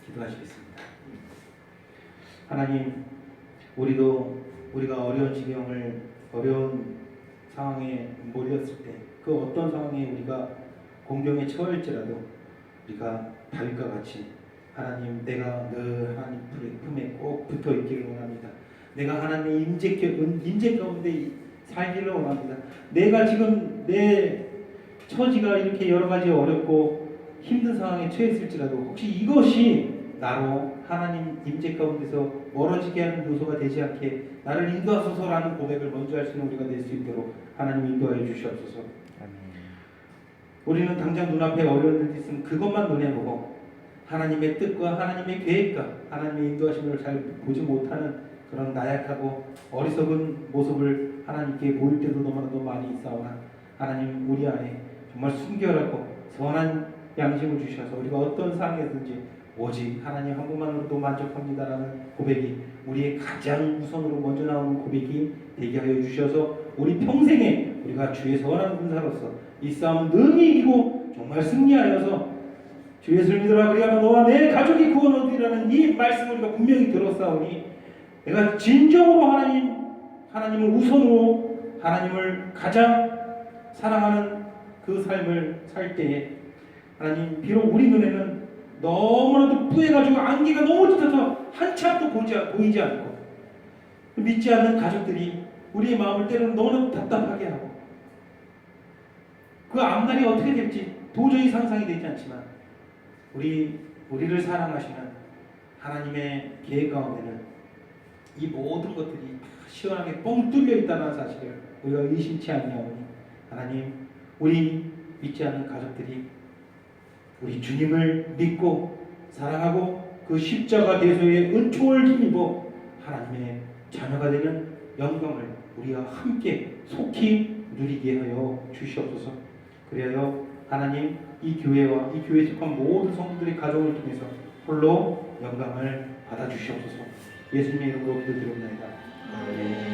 [SPEAKER 1] 기도하시겠습니다. 하나님, 우리가 어려운 지경을 어려운 상황에 몰렸을 때 그 어떤 상황에 우리가 공경에 처할지라도 우리가 다윗과 같이 하나님 내가 늘 하나님 품에 꼭 붙어 있기를 원합니다. 내가 하나님의 임재 가운데 살기를 원합니다. 내가 지금 내 처지가 이렇게 여러 가지 어렵고 힘든 상황에 처했을지라도 혹시 이것이 나로 하나님 임재 가운데서 멀어지게 하는 요소가 되지 않게 나를 인도하소서라는 고백을 먼저 할 수 있는 우리가 될 수 있도록 하나님 인도하여 주시옵소서. 우리는 당장 눈앞에 어려운 일이 있으면 그것만 눈에 보고 하나님의 뜻과 하나님의 계획과 하나님의 인도하심을 잘 보지 못하는 그런 나약하고 어리석은 모습을 하나님께 보일 때도 너무나도 많이 있사오나 하나님 우리 안에 정말 순결하고 선한 양심을 주셔서 우리가 어떤 상황에든지 오직 하나님 한 분만으로도 만족합니다라는 고백이 우리의 가장 우선으로 먼저 나오는 고백이 되게 하여 주셔서 우리 평생에 우리가 주의 선한 군사로서 이 싸움은 능히 이기고 정말 승리하여서 주 예수를 믿으라 그리하면 너와 내 가족이 구원 얻으리라는 이 말씀을 우리가 분명히 들었사오니 내가 진정으로 하나님을 우선으로 하나님을 가장 사랑하는 그 삶을 살 때에 하나님 비록 우리 눈에는 너무나도 뿌해가지고 안개가 너무 짙어서 한참도 보이지 않고 믿지 않는 가족들이 우리의 마음을 때로는 너무나도 답답하게 하고 그 앞날이 어떻게 될지 도저히 상상이 되지 않지만 우리를 사랑하시는 하나님의 계획 가운데는 이 모든 것들이 다 시원하게 뻥 뚫려 있다는 사실을 우리가 의심치 아니하오니 하나님 우리 믿지 않는 가족들이 우리 주님을 믿고 사랑하고 그 십자가 대소의 은총을 힘입어 하나님의 자녀가 되는 영광을 우리가 함께 속히 누리게 하여 주시옵소서. 그리하여 하나님 이 교회와 이 교회에 속한 모든 성도들의 가정을 통해서 홀로 영광을 받아 주시옵소서. 예수님의 이름으로 기도드립니다. 아멘.